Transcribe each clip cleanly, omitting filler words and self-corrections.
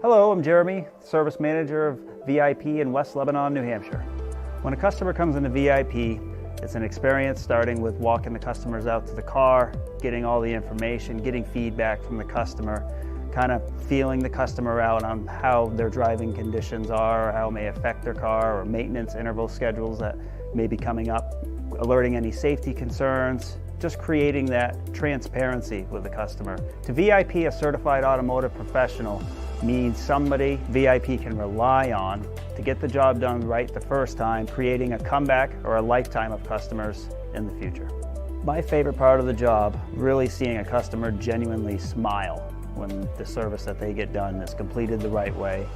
Hello, I'm Jeremy, Service Manager of VIP in West Lebanon, New Hampshire. When a customer comes into VIP, it's an experience starting with walking the customers out to the car, getting all the information, getting feedback from the customer, kind of feeling the customer out on how their driving conditions are, how it may affect their car, or maintenance interval schedules that may be coming up, alerting any safety concerns, just creating that transparency with the customer. To VIP, a certified automotive professional means somebody VIP can rely on to get the job done right the first time, creating a comeback or a lifetime of customers in the future. My favorite part of the job, really seeing a customer genuinely smile when the service that they get done is completed the right way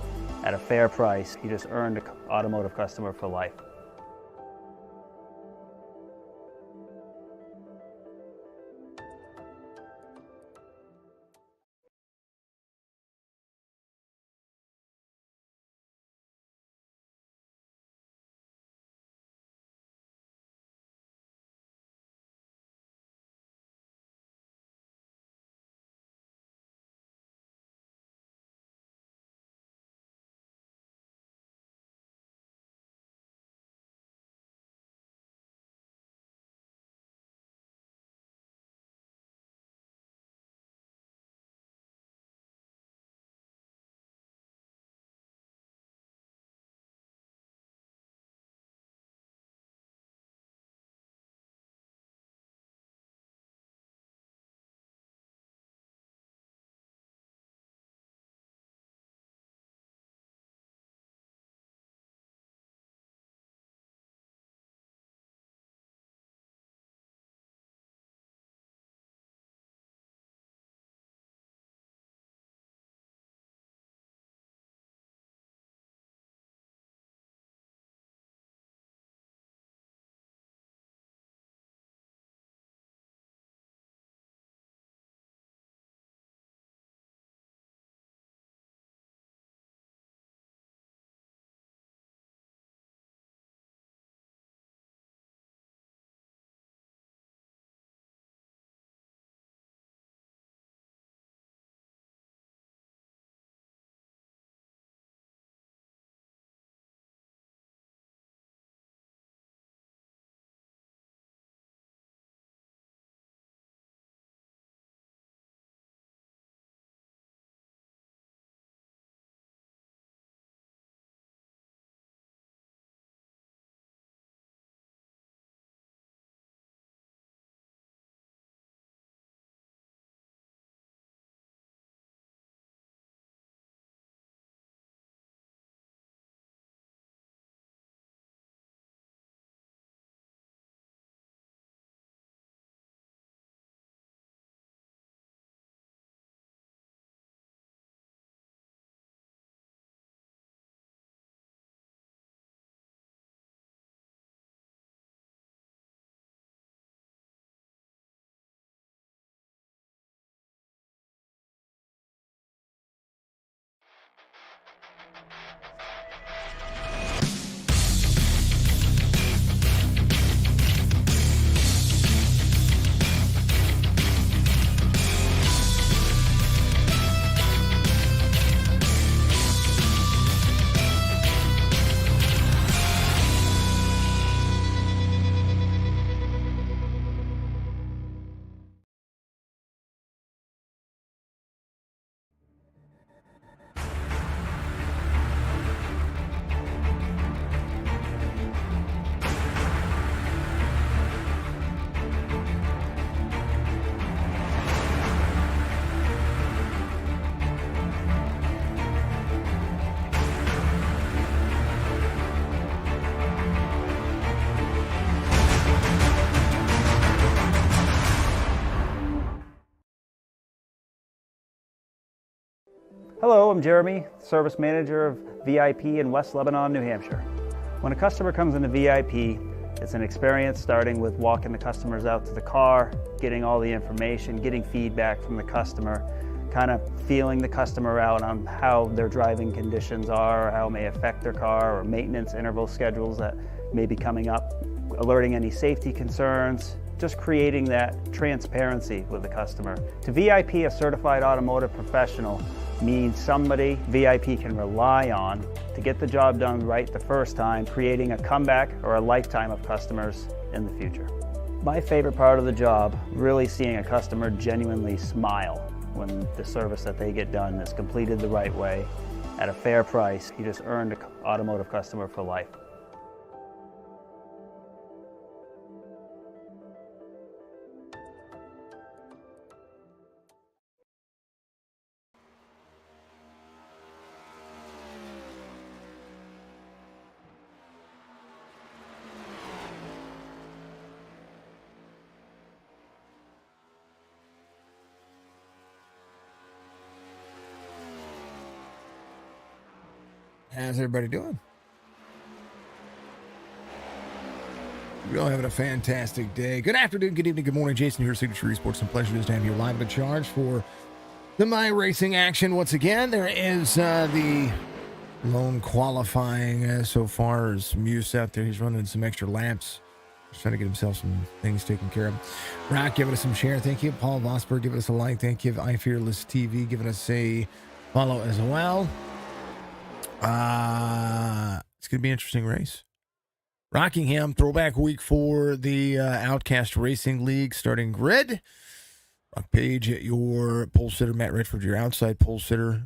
at a fair price. You just earned an automotive customer for life. Hello, I'm Jeremy, Service Manager of VIP in West Lebanon, New Hampshire. When a customer comes into VIP, it's an experience starting with walking the customers out to the car, getting all the information, getting feedback from the customer, kind of feeling the customer out on how their driving conditions are, how it may affect their car, or maintenance interval schedules that may be coming up, alerting any safety concerns, just creating that transparency with the customer. To VIP, a certified automotive professional means somebody VIP can rely on to get the job done right the first time, creating a comeback or a lifetime of customers in the future. My favorite part of the job, really seeing a customer genuinely smile when the service that they get done is completed the right way at a fair price. You just earned an automotive customer for life. How's everybody doing? We're all having a fantastic day. Good afternoon, good evening, good morning. Jason here, Signature Esports, and pleasure to have you live in charge for the My Racing action. Once again, there is the lone qualifying so far as Muse out there. He's running some extra laps. He's trying to get himself some things taken care of. Rock giving us some share. Thank you. Paul Vosper giving us a like. Thank you. I Fearless TV giving us a follow as well. It's going to be an interesting race. Rockingham, throwback week for the Outcast Racing League starting grid. Rock Page, your pole sitter. Matt Redford, your outside pole sitter.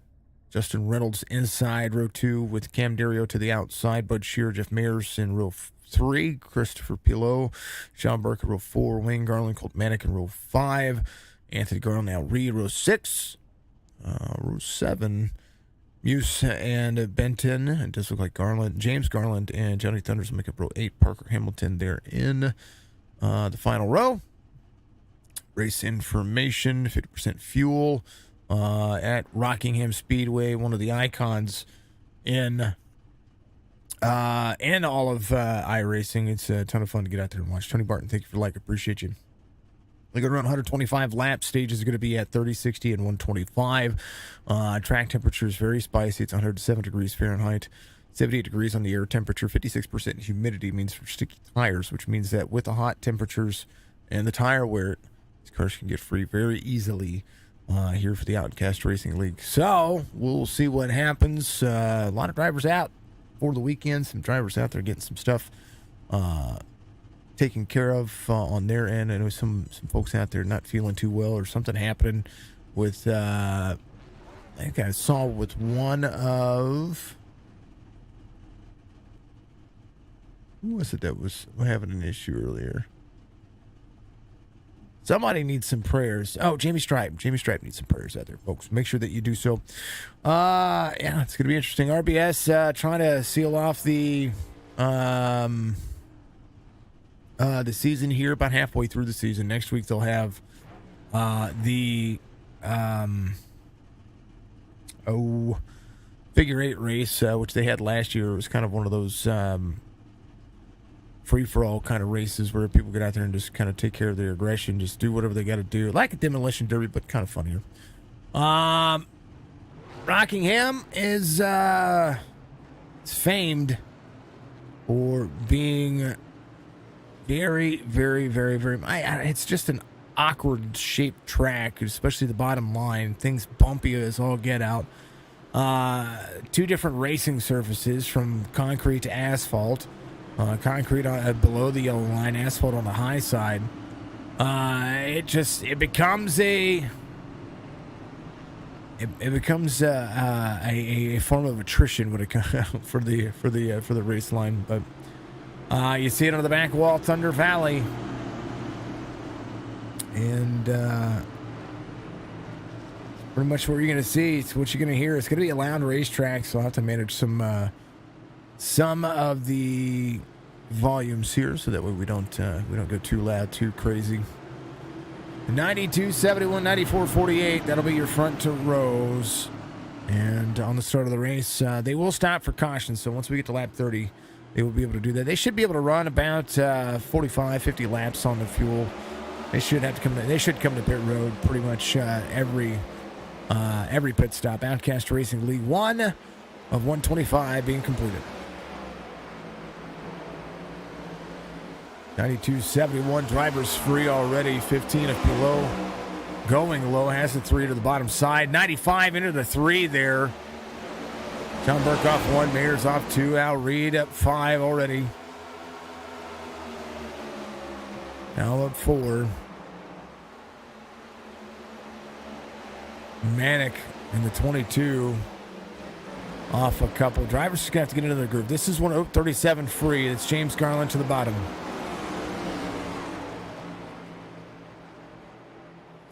Justin Reynolds inside row 2 with Cam Dario to the outside. Bud Shearer, Jeff Mayers in row 3. Christopher Pilot, Sean Burke in row 4. Wayne Garland, Colt Manick in row 5. Anthony Garland, now Reed, row 6. Row 7. Muse and Benton, it does look like Garland, James Garland and Johnny Thunders make up row 8. Parker Hamilton there in the final row. Race information, 50% fuel at Rockingham Speedway, one of the icons in all of iRacing. It's a ton of fun to get out there and watch. Tony Barton, thank you for the like, appreciate you. They're going to run 125 laps. Stages are going to be at 30, 60, and 125. Track temperature is very spicy. It's 107 degrees Fahrenheit, 78 degrees on the air temperature, 56% humidity means for sticky tires, which means that with the hot temperatures and the tire wear, these cars can get free very easily here for the Outcast Racing League. So we'll see what happens. A lot of drivers out for the weekend. Some drivers out there getting some stuff taken care of on their end. I know some folks out there not feeling too well or something happening with I think I saw with one of who was it that was having an issue earlier? Somebody needs some prayers. Oh, Jamie Stripe needs some prayers out there, folks. Make sure that you do so. Yeah, it's gonna be interesting. RBS trying to seal off the season here, about halfway through the season. Next week they'll have the figure 8 race, which they had last year. It was kind of one of those free-for-all kind of races where people get out there and just kind of take care of their aggression, just do whatever they got to do, like a demolition derby, but kind of funnier. Rockingham is famed for being very, very, very, very. It's just an awkward shaped track, especially the bottom line. Things bumpy as all get out. 2 different racing surfaces from concrete to asphalt. Concrete below the yellow line, asphalt on the high side. It becomes a form of attrition when it comes for the race line, but. You see it on the back wall, Thunder Valley. And pretty much what you're going to see. It's what you're going to hear. It's going to be a loud racetrack, so I'll have to manage some of the volumes here so that way we don't go too loud, too crazy. 92, 71, 94, 48. That'll be your front to rows. And on the start of the race, they will stop for caution. So once we get to lap 30, they will be able to do that. They should be able to run about 45, 50 laps on the fuel. They should come to pit road pretty much every pit stop. Outcast Racing League 1 of 125 being completed. 92.71 drivers free already. 15 of below. going low, has the 3 to the bottom side. 95 into the 3 there. John Burke off 1, Mayers off 2, Al Reed up 5 already. Al up 4. Manic in the 22 off a couple. Drivers just going to have to get into the groove. This is 37 free. It's James Garland to the bottom.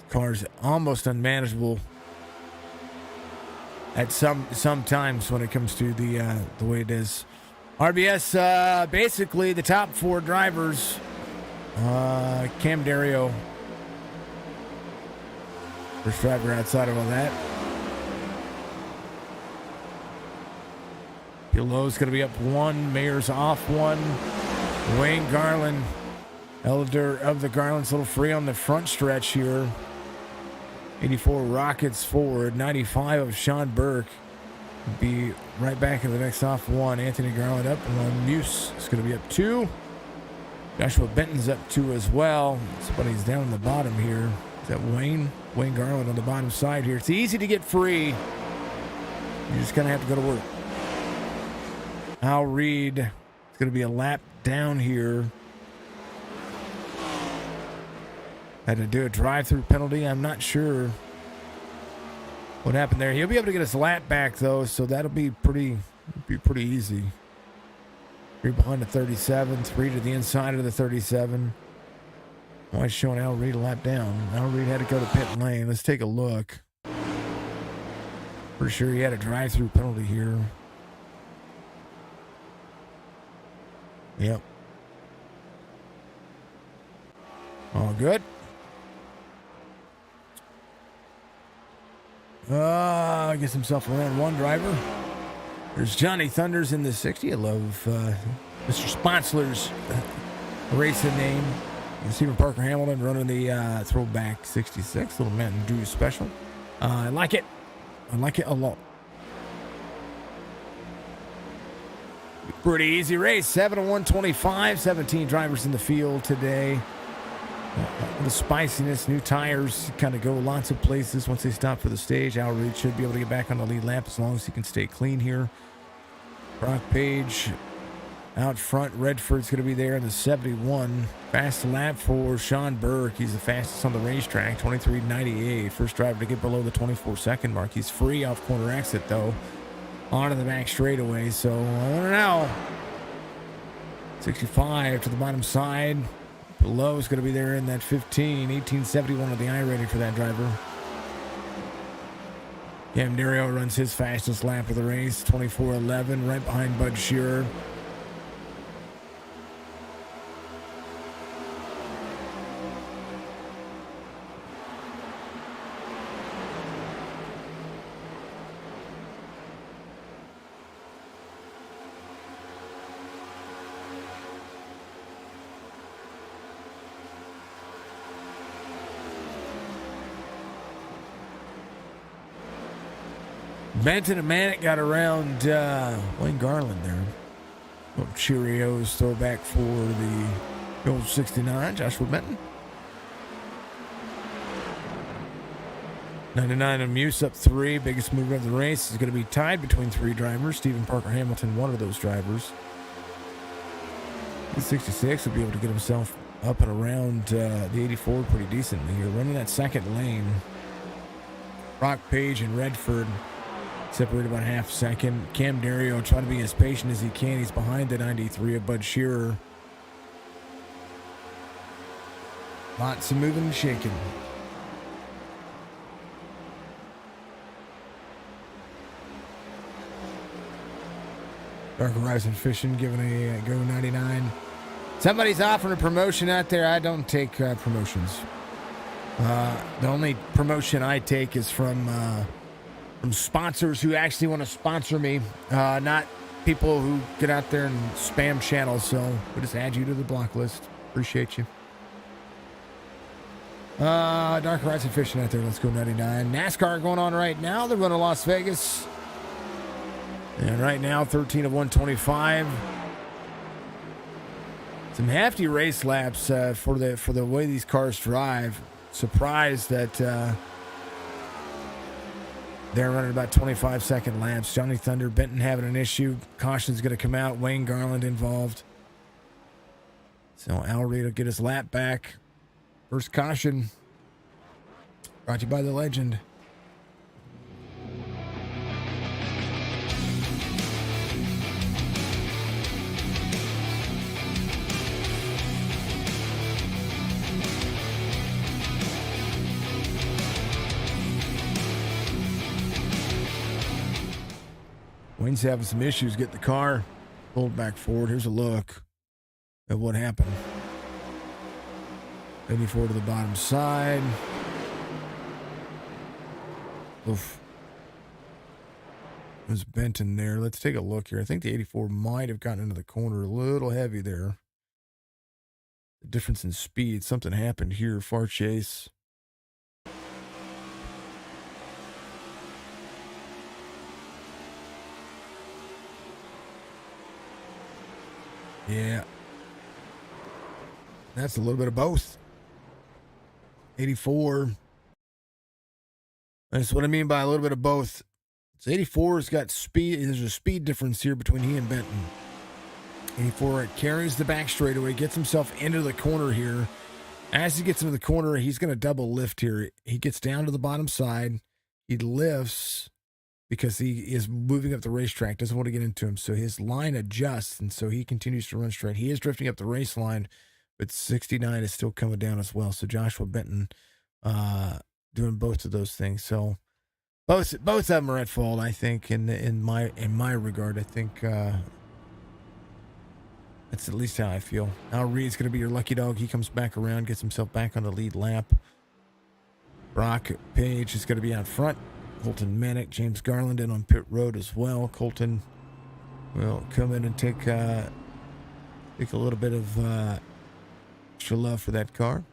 Car's almost unmanageable at some times when it comes to the way it is. RBS, basically the top 4 drivers. Cam Dario, first driver outside of all that. Pilow's going to be up 1. Mayer's off 1. Wayne Garland, elder of the Garlands, a little free on the front stretch here. 84 Rockets forward. 95 of Sean Burke. Be right back in the next off 1. Anthony Garland up 1. Muse is going to be up 2. Joshua Benton's up 2 as well. Somebody's down on the bottom here. Is that Wayne? Wayne Garland on the bottom side here. It's easy to get free. You're just going to have to go to work. Al Reed, it's going to be a lap down here. Had to do a drive-through penalty. I'm not sure what happened there. He'll be able to get his lap back, though, so that'll be pretty easy. 3 behind the 37, 3 to the inside of the 37. Why is showing Al Reed a lap down? Al Reed had to go to pit lane. Let's take a look. Pretty sure he had a drive-through penalty here. Yep. All good. Gets himself around 1 driver. There's Johnny Thunders in the 60. I love Mr. Sponsler's racing name. And Stephen Parker Hamilton running the throwback 66. Little Mountain Dew special. I like it. I like it a lot. Pretty easy race. 7 to 125. 17 drivers in the field today. The spiciness, new tires, kind of go lots of places once they stop for the stage. Al Reed should be able to get back on the lead lap as long as he can stay clean here. Brock Page out front. Redford's going to be there in the 71. Fast lap for Sean Burke. He's the fastest on the racetrack, 23.98. First driver to get below the 24-second mark. He's free off corner exit, though, onto the back straightaway. So, I don't know. 65 to the bottom side. Below is going to be there in that 15. 1871 on the I-rating for that driver. Cam Dario runs his fastest lap of the race, 24.11, right behind Bud Shearer. Benton and Manic got around Wayne Garland there. Little Cheerios throwback for the old 69, Joshua Benton. 99 on Muse up 3. Biggest mover of the race is going to be tied between 3 drivers. Stephen Parker Hamilton, one of those drivers. The 66 will be able to get himself up and around the 84 pretty decently here. Running that second lane. Brock Page and Redford separated about half a second. Cam Dario trying to be as patient as he can. He's behind the 93 of Bud Shearer. Lots of moving and shaking. Dark Horizon Fishing giving a go 99. Somebody's offering a promotion out there. I don't take promotions. The only promotion I take is from sponsors who actually want to sponsor me, not people who get out there and spam channels. So we'll just add you to the block list. Appreciate you. Dark Horizon Fishing out there. Let's go 99. NASCAR going on right now. They're running Las Vegas. And right now, 13 of 125. Some hefty race laps for the way these cars drive. surprised that they're running about 25-second laps. Johnny Thunder, Benton having an issue. Caution's going to come out. Wayne Garland involved. So Al Reed will get his lap back. First caution. Brought to you by the legend. Wayne's having some issues getting the car pulled back forward. Here's a look at what happened. 84 to the bottom side. Oof. There's Benton there. Let's take a look here. I think the 84 might have gotten into the corner a little heavy there. The difference in speed. Something happened here. Far chase. Yeah. That's a little bit of both. 84. That's what I mean by a little bit of both. So 84's got speed. There's a speed difference here between he and Benton. 84 carries the back straightaway, gets himself into the corner here. As he gets into the corner, he's going to double lift here. He gets down to the bottom side. He lifts because he is moving up the racetrack, doesn't want to get into him. So his line adjusts, and so he continues to run straight. He is drifting up the race line, but 69 is still coming down as well. So Joshua Benton doing both of those things. So both of them are at fault, I think, in my regard. I think that's at least how I feel. Al Reed's going to be your lucky dog. He comes back around, gets himself back on the lead lap. Brock Page is going to be out front. Colton Manick, James Garland in on pit road as well. Colton will come in and take a little bit of extra love for that car.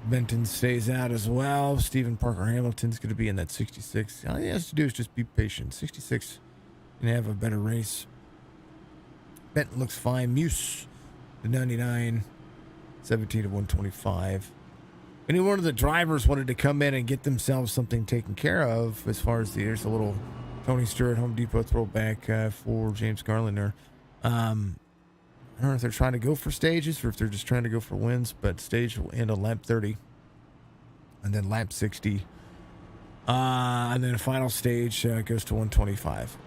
Benton stays out as well. Stephen Parker Hamilton's going to be in that 66. All he has to do is just be patient. 66 can have a better race. Benton looks fine. Muse to 99. 17 to 125. Any one of the drivers wanted to come in and get themselves something taken care of as far as there's a little Tony Stewart Home Depot throwback for James Garland there. I don't know if they're trying to go for stages or if they're just trying to go for wins, but stage will end on lap 30 and then lap 60. And then the final stage goes to 125.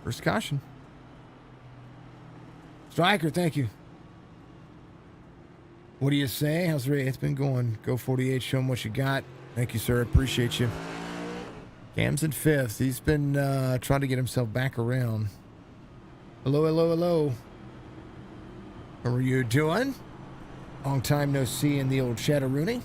First caution. Striker, thank you. What do you say? How's the race? It's been going. Go 48. Show him what you got. Thank you, sir. Appreciate you. Cam's in fifth. He's been trying to get himself back around. Hello, hello, hello. How are you doing? Long time no see in the old Chatteroony.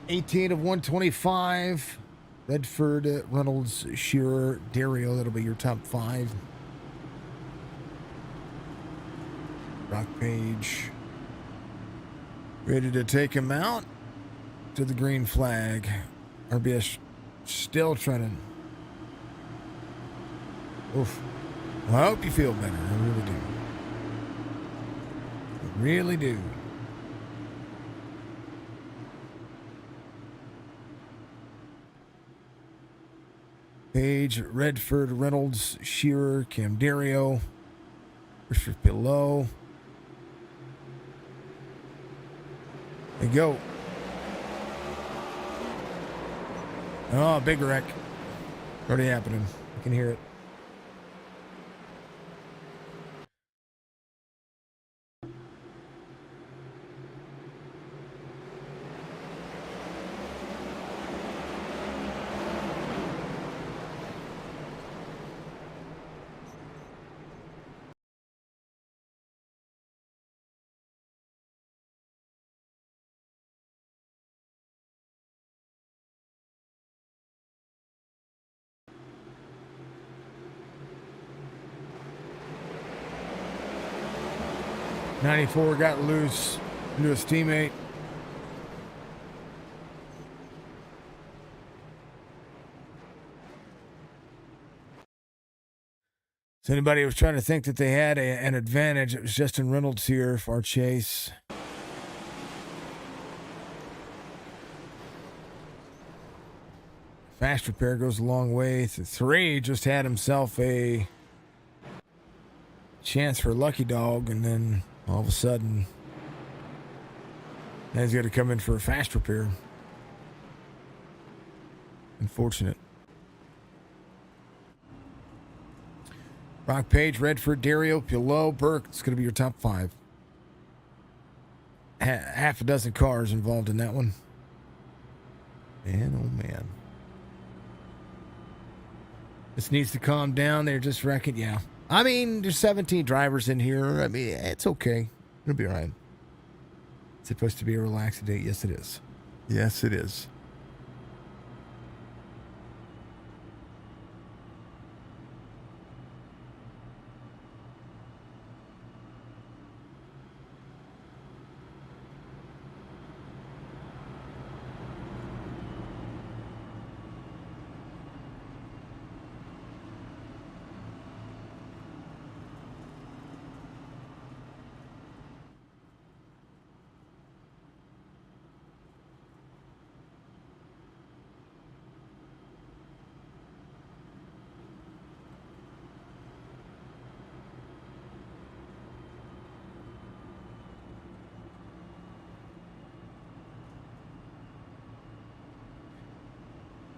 $18 of 125. Redford, Reynolds, Shearer, Dario. That'll be your top five. Brock Page ready to take him out to the green flag. RBS still trying to. Oof. Well, I hope you feel better. I really do. I really do. Page, Redford, Reynolds, Shearer, Camdario, Richard below. There you go. Oh, big wreck. Already happening. I can hear it. 94 got loose into his teammate. So anybody was trying to think that they had an advantage, it was Justin Reynolds here for our chase. Fast repair goes a long way. 3 just had himself a chance for a lucky dog, and then all of a sudden, now he's got to come in for a fast repair. Unfortunate. Rock Page, Redford, Dario, Pillow, Burke. It's going to be your top 5. Half a dozen cars involved in that one. Man, oh man. This needs to calm down. They're just wrecking. Yeah. I mean, there's 17 drivers in here. I mean, it's okay. It'll be all right. It's supposed to be a relaxed date. Yes, it is. Yes, it is.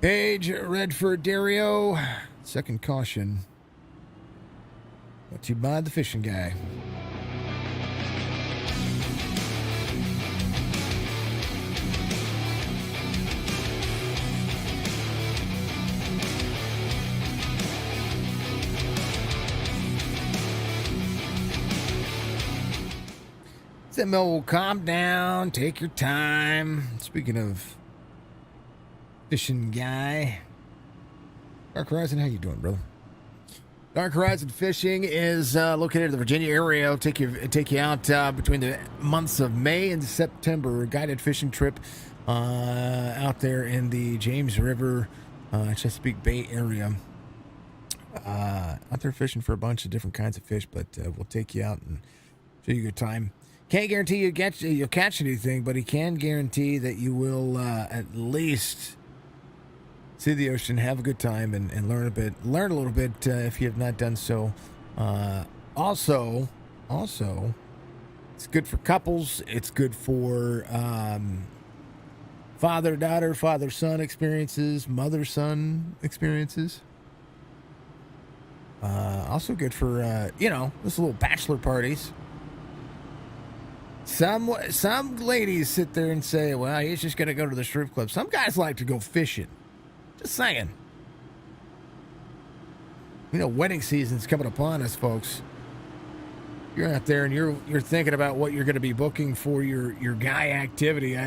Page, Redford, Dario. Second caution. Brought to you by the fishing guy. Zemo will calm down. Take your time. Speaking of fishing guy, Dark Horizon, how you doing, brother? Dark Horizon Fishing is located in the Virginia area. It'll take you out between the months of May and September. A guided fishing trip out there in the James River, Chesapeake Bay area. Out there fishing for a bunch of different kinds of fish, but we'll take you out and show you a good time. Can't guarantee you'll catch anything, but he can guarantee that you will at least see the ocean, have a good time, and learn a little bit if you have not done so. Also, it's good for couples. It's good for father-daughter, father-son experiences, mother-son experiences. Also good for just little bachelor parties. Some ladies sit there and say, "Well, he's just going to go to the strip club." Some guys like to go fishing. Just saying. Wedding season's coming upon us, folks. You're out there and you're thinking about what you're going to be booking for your guy activity.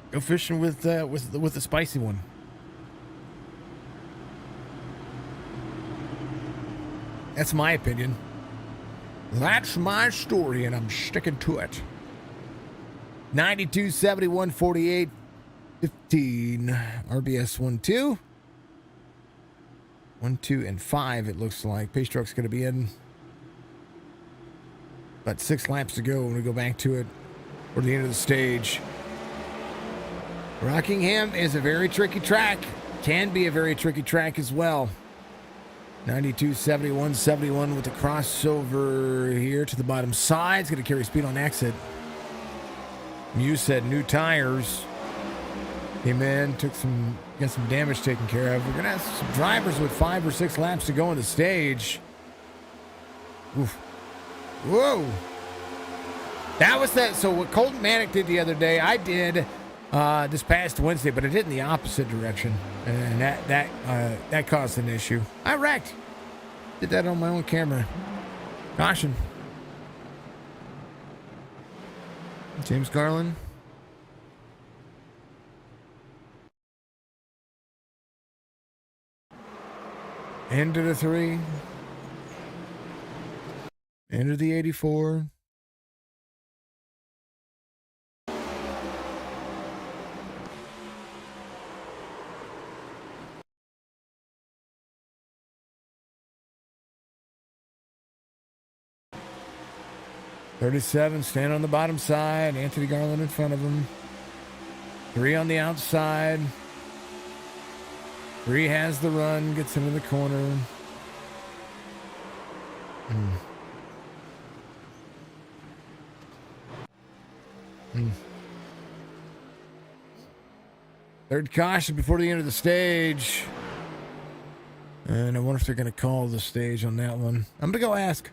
Go fishing with the spicy one. That's my opinion. That's my story, and I'm sticking to it. 92, 71, 48, 15. RBS 1, 2. 1, 2, and 5, it looks like. Pace truck's going to be in. About 6 laps to go when we go back to it. We're at the end of the stage. Rockingham is a very tricky track. Can be a very tricky track as well. 92, 71, 71 with the crossover here to the bottom side. It's going to carry speed on exit. Muse said new tires. Came in, got some damage taken care of. We're going to have some drivers with 5 or 6 laps to go on the stage. Oof. Whoa. That was that. So what Colton Manick did the other day, I did this past Wednesday, but I did in the opposite direction. And that caused an issue. I wrecked. Did that on my own camera. Caution. James Garland. Into the 3. Enter the 84. $37, stand on the bottom side. Anthony Garland in front of him. 3 on the outside. 3 has the run, gets into the corner. Third caution before the end of the stage. And I wonder if they're going to call the stage on that one. I'm going to go ask.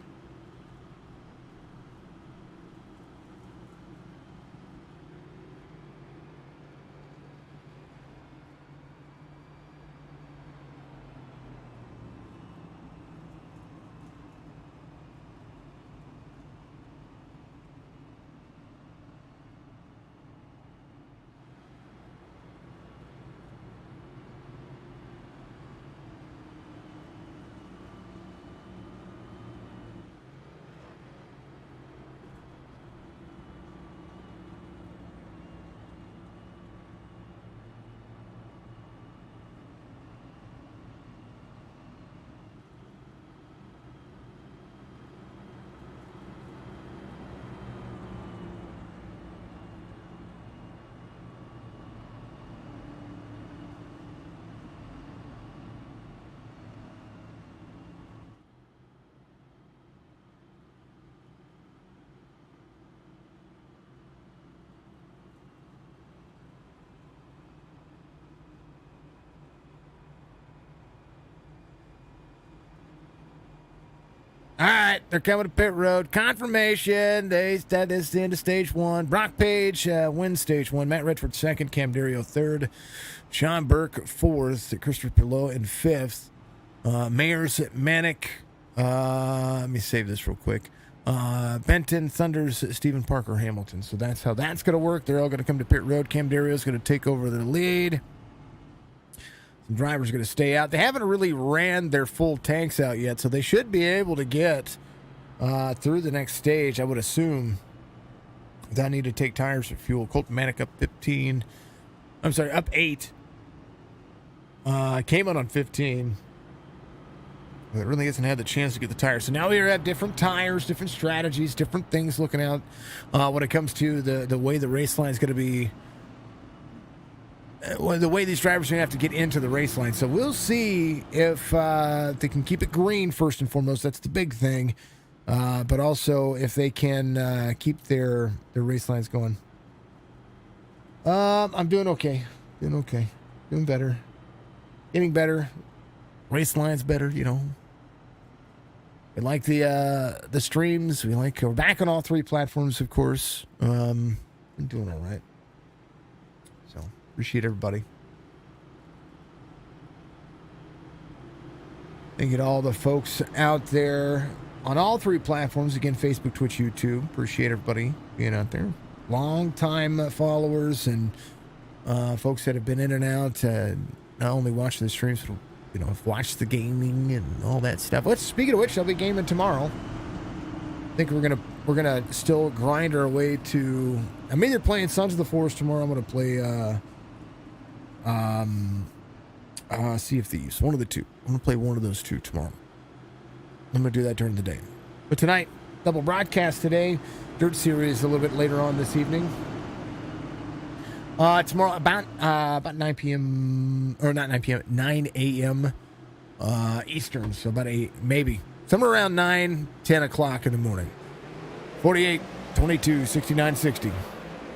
All right, they're coming to pit road. Confirmation. They said this is the end of stage 1. Brock Page wins stage 1. Matt Redford 2nd. Cam Dario 3rd. Sean Burke 4th. Christopher Pillow in 5th. Mayers Manic. Let me save this real quick. Benton, Thunders, Stephen Parker, Hamilton. So that's how that's going to work. They're all going to come to pit road. Cam Dario is going to take over the lead. Some drivers are going to stay out. They haven't really ran their full tanks out yet, so they should be able to get through the next stage, I would assume. Don't need to take tires for fuel. Colton Manic up 15. I'm sorry, up 8. Came out on 15. But really hasn't had the chance to get the tires. So now we have different tires, different strategies, different things looking out when it comes to the way the race line is going to be. The way these drivers are going to have to get into the race line. So we'll see if they can keep it green first and foremost. That's the big thing. But also if they can keep their race lines going. I'm doing okay. Doing better. Getting better. Race lines better, you know. We like the streams. We're back on all 3 platforms, of course. I'm doing all right. So appreciate everybody. Thank you to all the folks out there on all 3 platforms. Again, Facebook, Twitch, YouTube. Appreciate everybody being out there. Long-time followers and folks that have been in and out. Not only watching the streams, but watch the gaming and all that stuff. Speaking of which, I'll be gaming tomorrow. I think we're gonna still grind our way to. I'm either playing Sons of the Forest tomorrow. I'm gonna play Sea of Thieves. One of the two. I'm gonna play one of those 2 tomorrow. I'm gonna do that during the day. But tonight, double broadcast today. Dirt Series a little bit later on this evening. Tomorrow about 9 p.m. or not 9 p.m. 9 a.m. Eastern, so about 8, maybe somewhere around 9, 10 o'clock in the morning. 48, 22, 69, 60.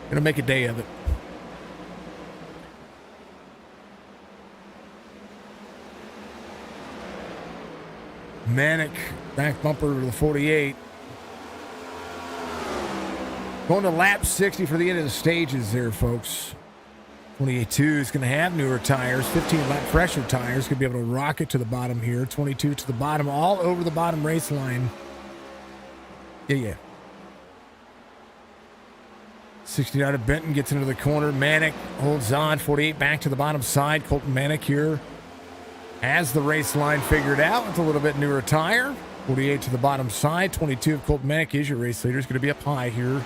Gonna make a day of it. Manic back bumper to the 48. Going to lap 60 for the end of the stages there, folks. 28.2 is going to have newer tires. 15 lap fresher tires. Going to be able to rock it to the bottom here. 22 to the bottom, all over the bottom race line. Yeah. 69 of Benton gets into the corner. Manic holds on. 48 back to the bottom side. Colton Manic here has the race line figured out with a little bit newer tire. 48 to the bottom side. 22 of Colt Manick is your race leader. Is going to be up high here.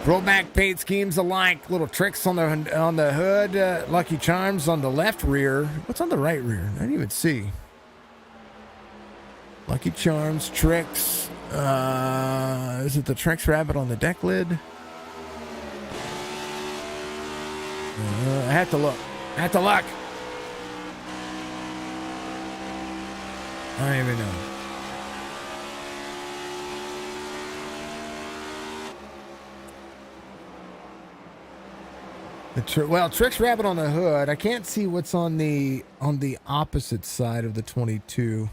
Throwback paint schemes alike. Little tricks on the hood. Lucky Charms on the left rear. What's on the right rear? I didn't even see. Lucky Charms, tricks. Is it the Trex Rabbit on the deck lid? I have to look. I don't even know. Trix Rabbit on the hood. I can't see what's on the opposite side of the 22.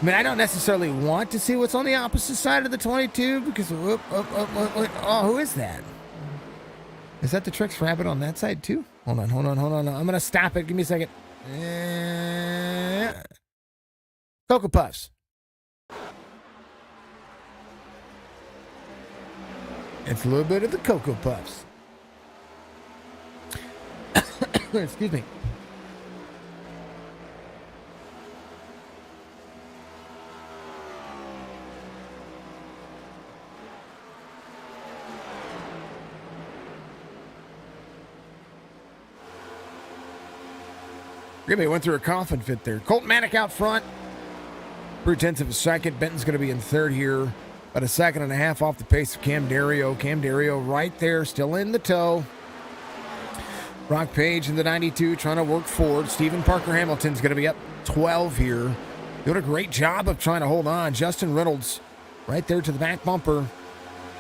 I mean, I don't necessarily want to see what's on the opposite side of the 22 because who is that? Is that the Trix Rabbit on that side too? Hold on. I'm gonna stop it. Give me a second. Cocoa Puffs. It's a little bit of the Cocoa Puffs. Excuse me. Really went through a coffin fit there. Colt Manick out front. 3/10 of a second. Benton's going to be in third here. About a second and a half off the pace of Cam Dario. Cam Dario right there, still in the tow. Brock Page in the 92 trying to work forward. Stephen Parker Hamilton's going to be up 12 here. Doing a great job of trying to hold on. Justin Reynolds right there to the back bumper.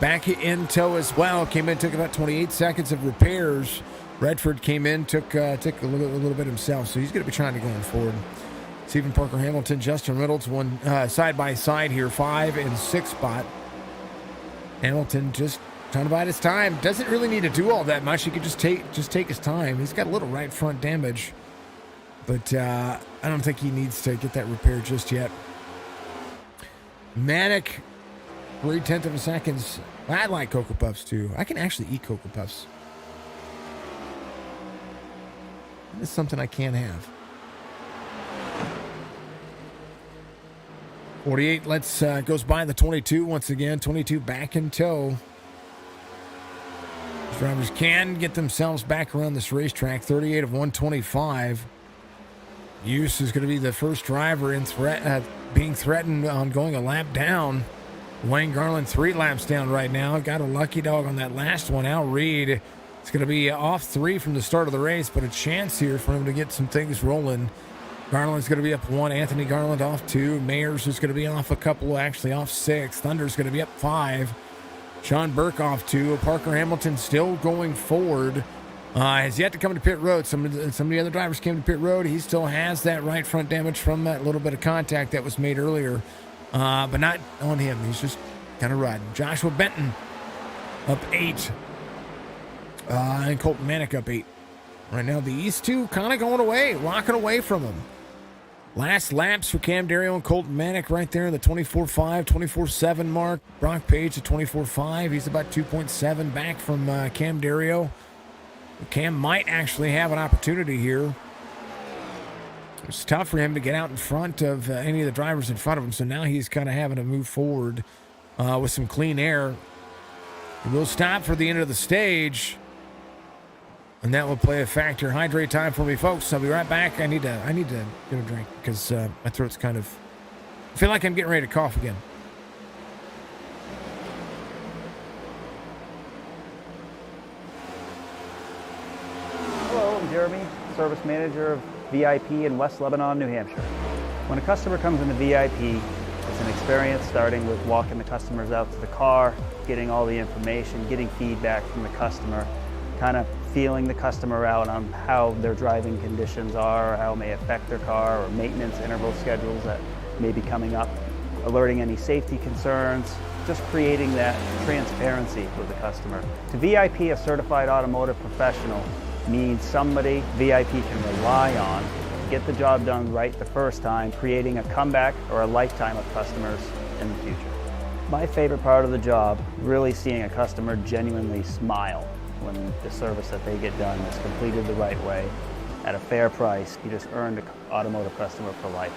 Back in tow as well. Came in, took about 28 seconds of repairs. Redford came in, took a little bit himself, so he's going to be trying to go forward. Stephen Parker Hamilton, Justin Reynolds, one side by side here, 5 and 6 spot. Hamilton just trying to bide his time. Doesn't really need to do all that much. He could just take his time. He's got a little right front damage, but I don't think he needs to get that repaired just yet. Manick, 3/10 of a second. I like Cocoa Puffs too. I can actually eat Cocoa Puffs. It's something I can't have. 48 goes by the 22 once again. 22 back in tow. Drivers can get themselves back around this racetrack. 38 of 125. Use is going to be the first driver in being threatened on going a lap down. Wayne Garland 3 laps down right now. Got a lucky dog on that last one. Al Reed. It's going to be off 3 from the start of the race, but a chance here for him to get some things rolling. Garland's going to be up 1. Anthony Garland off 2. Mayers is going to be off a couple, actually off 6. Thunder's going to be up 5. Sean Burke off 2. Parker Hamilton still going forward. Has yet to come to pit road. Some of the other drivers came to pit road. He still has that right front damage from that little bit of contact that was made earlier, but not on him. He's just kind of riding. Joshua Benton up 8. And Colt Manick up 8. Right now, these two kind of going away, walking away from him. Last laps for Cam Dario and Colt Manick right there in the 24.5, 24.7 mark. Brock Page at 24.5. He's about 2.7 back from Cam Dario. Cam might actually have an opportunity here. It's tough for him to get out in front of any of the drivers in front of him, so now he's kind of having to move forward with some clean air. We'll stop for the end of the stage. And that will play a factor. Hydrate time for me, folks. I'll be right back. I need to get a drink because my throat's kind of... I feel like I'm getting ready to cough again. Hello, I'm Jeremy, service manager of VIP in West Lebanon, New Hampshire. When a customer comes into VIP, it's an experience starting with walking the customers out to the car, getting all the information, getting feedback from the customer, kind of feeling the customer out on how their driving conditions are, how it may affect their car, or maintenance interval schedules that may be coming up, alerting any safety concerns, just creating that transparency with the customer. To VIP, a certified automotive professional means somebody VIP can rely on to get the job done right the first time, creating a comeback or a lifetime of customers in the future. My favorite part of the job, really seeing a customer genuinely smile when the service that they get done is completed the right way at a fair price. You just earned an automotive customer for life.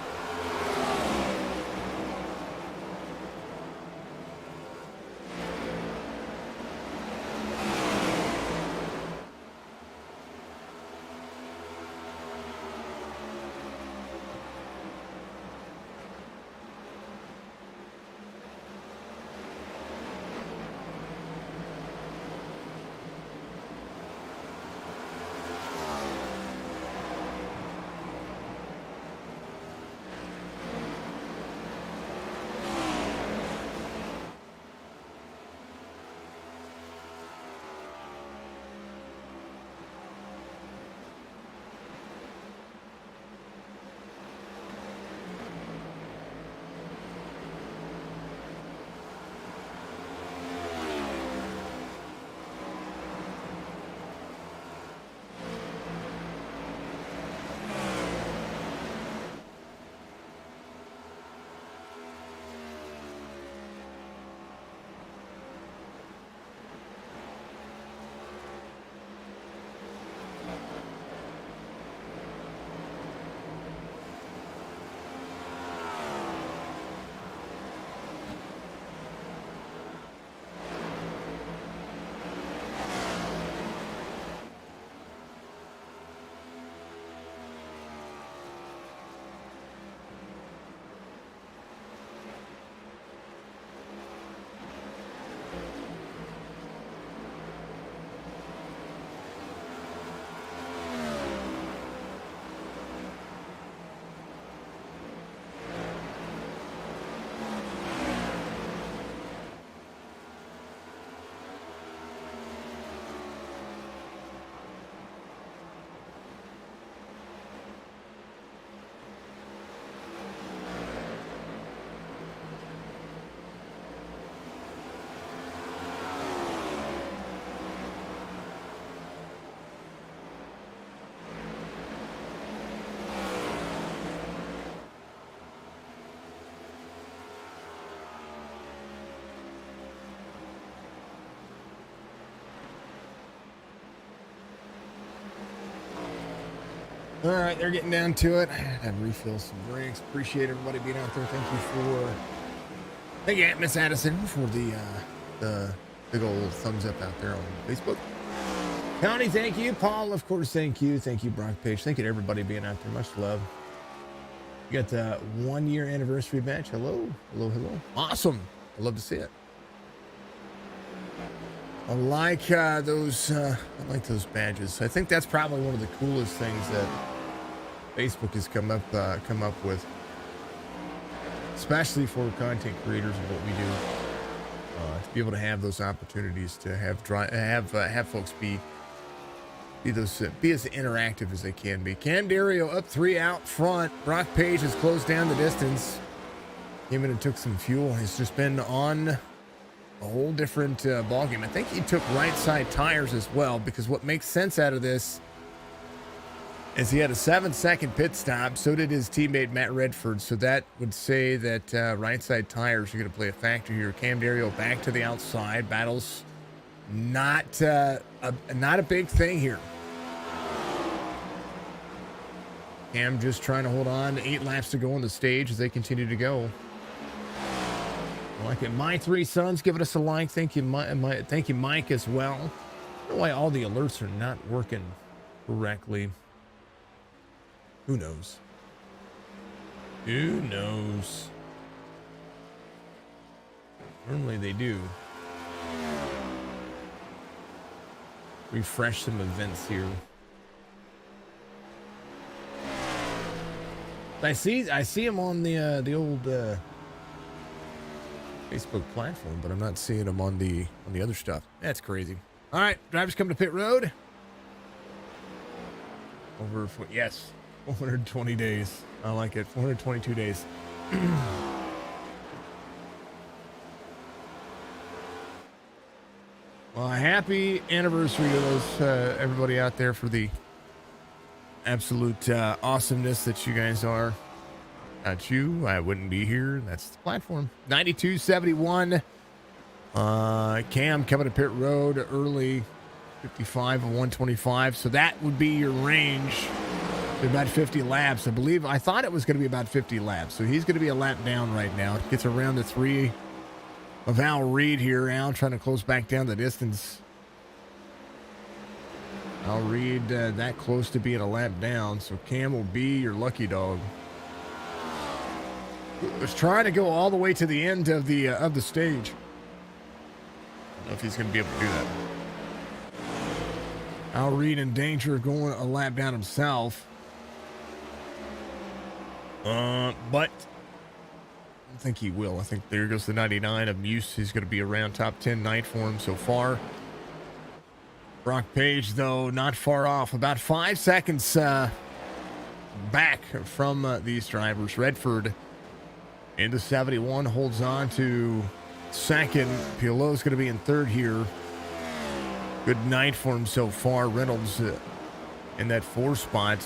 All right, they're getting down to it. I had to refill some drinks. Appreciate everybody being out there. Thank you, Miss Addison, for the big old thumbs up out there on Facebook. Connie, thank you. Paul, of course, thank you. Thank you, Brock Page. Thank you to everybody being out there. Much love. You got the 1 year anniversary badge. Hello. Awesome. I love to see it. I like those badges. I think that's probably one of the coolest things that Facebook has come up with, especially for content creators and what we do. To be able to have those opportunities to have folks be as interactive as they can be. Cam Dario up 3 out front. Brock Page has closed down the distance. Came in and took some fuel. He's just been on a whole different ballgame. I think he took right side tires as well, because what makes sense out of this is he had a 7-second pit stop. So did his teammate Matt Redford. So that would say that right side tires are going to play a factor here. Cam Dario back to the outside. Battles not a big thing here. Cam just trying to hold on. 8 laps to go on the stage as they continue to go. I like it. My 3 sons giving us a like. Thank you, thank you, Mike, as well. I don't know why all the alerts are not working correctly. Who knows? Who knows? Normally they do. Refresh some events here. I see him on the old Facebook platform, but I'm not seeing him on the other stuff. That's crazy. All right, drivers come to pit road. Yes, 420 days. I like it. 422 days. Well, happy anniversary to those everybody out there for the absolute awesomeness that you guys are. Without you, I wouldn't be here. That's the platform. 92.71. Cam coming to pit road early. 55 of 125. So that would be your range. About 50 laps. I thought it was going to be about 50 laps. So he's going to be a lap down right now. Gets around the 3 of Al Reed here. Al trying to close back down the distance. Al Reed that close to being a lap down. So Cam will be your lucky dog. Was trying to go all the way to the end of the stage. I don't know if he's going to be able to do that. Al Reed in danger of going a lap down himself. But I don't think he will. I think there goes the 99 of Muse. He's going to be around top 10 night for him so far. Brock Page, though, not far off. About 5 seconds back from these drivers. Redford into 71, holds on to second. Pilo's going to be in third here. Good night for him so far. Reynolds in that 4 spot.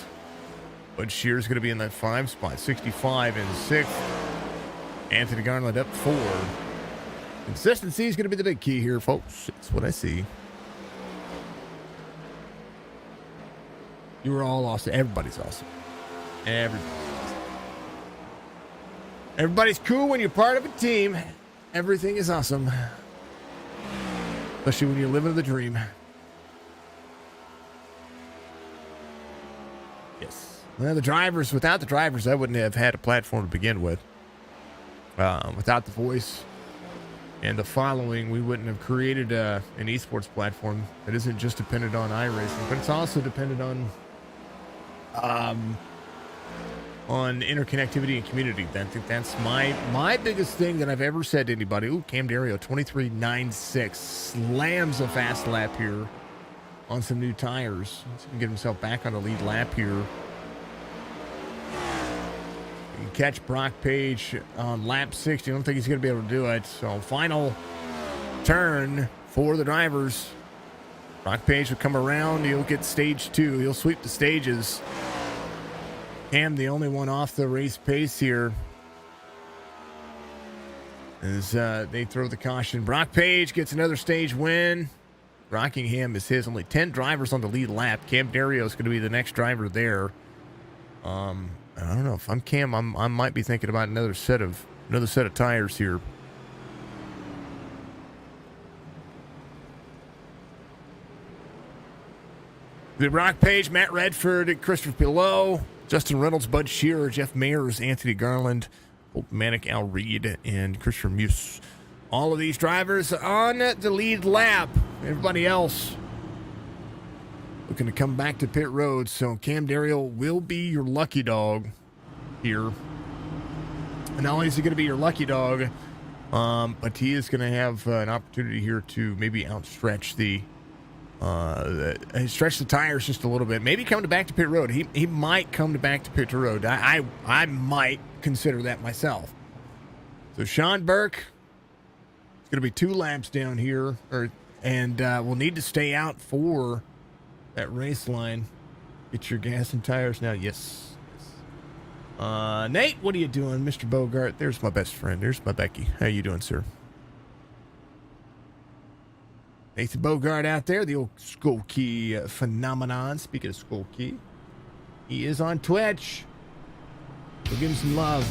But Shear's going to be in that 5 spot. 65 in 6th. Anthony Garland up 4. Consistency is going to be the big key here, folks. That's what I see. You were all awesome. Everybody's awesome. Everybody's cool when you're part of a team. Everything is awesome. Especially when you're living the dream. Yes. Well, without the drivers, I wouldn't have had a platform to begin with. Without the voice and the following, we wouldn't have created an esports platform that isn't just dependent on iRacing, but it's also dependent on interconnectivity and community. I think that's my biggest thing that I've ever said to anybody. Ooh, Cam Dario, 23.96. Slams a fast lap here on some new tires. He's going to get himself back on the lead lap here. You can catch Brock Page on lap 60. I don't think he's going to be able to do it. So final turn for the drivers. Brock Page will come around. He'll get stage 2. He'll sweep the stages. Cam, the only one off the race pace here, as they throw the caution. Brock Page gets another stage win. Rockingham is his. Only 10 drivers on the lead lap. Cam Dario is going to be the next driver there. I don't know if I'm Cam. I might be thinking about another set of tires here. The Rock page: Matt Redford, Christopher Pillow, Justin Reynolds, Bud Shearer, Jeff Mayers, Anthony Garland, Holt Manic, Al Reed, and Christopher Muse. All of these drivers on the lead lap. Everybody else looking to come back to pit road. So Cam Dario will be your lucky dog here. And not only is he going to be your lucky dog, but he is going to have an opportunity here to maybe outstretch stretch the tires just a little bit. Maybe come back to pit road. He might come back to pit road. I might consider that myself. So Sean Burke, it's going to be 2 laps down here, and we'll need to stay out for that race line. Get your gas and tires now. Yes. Nate, what are you doing? Mr. Bogart, there's my best friend. There's my Becky. How you doing, sir? Nathan Bogart out there, the old Skokie phenomenon. Speaking of Skokie, he is on Twitch. So give him some love.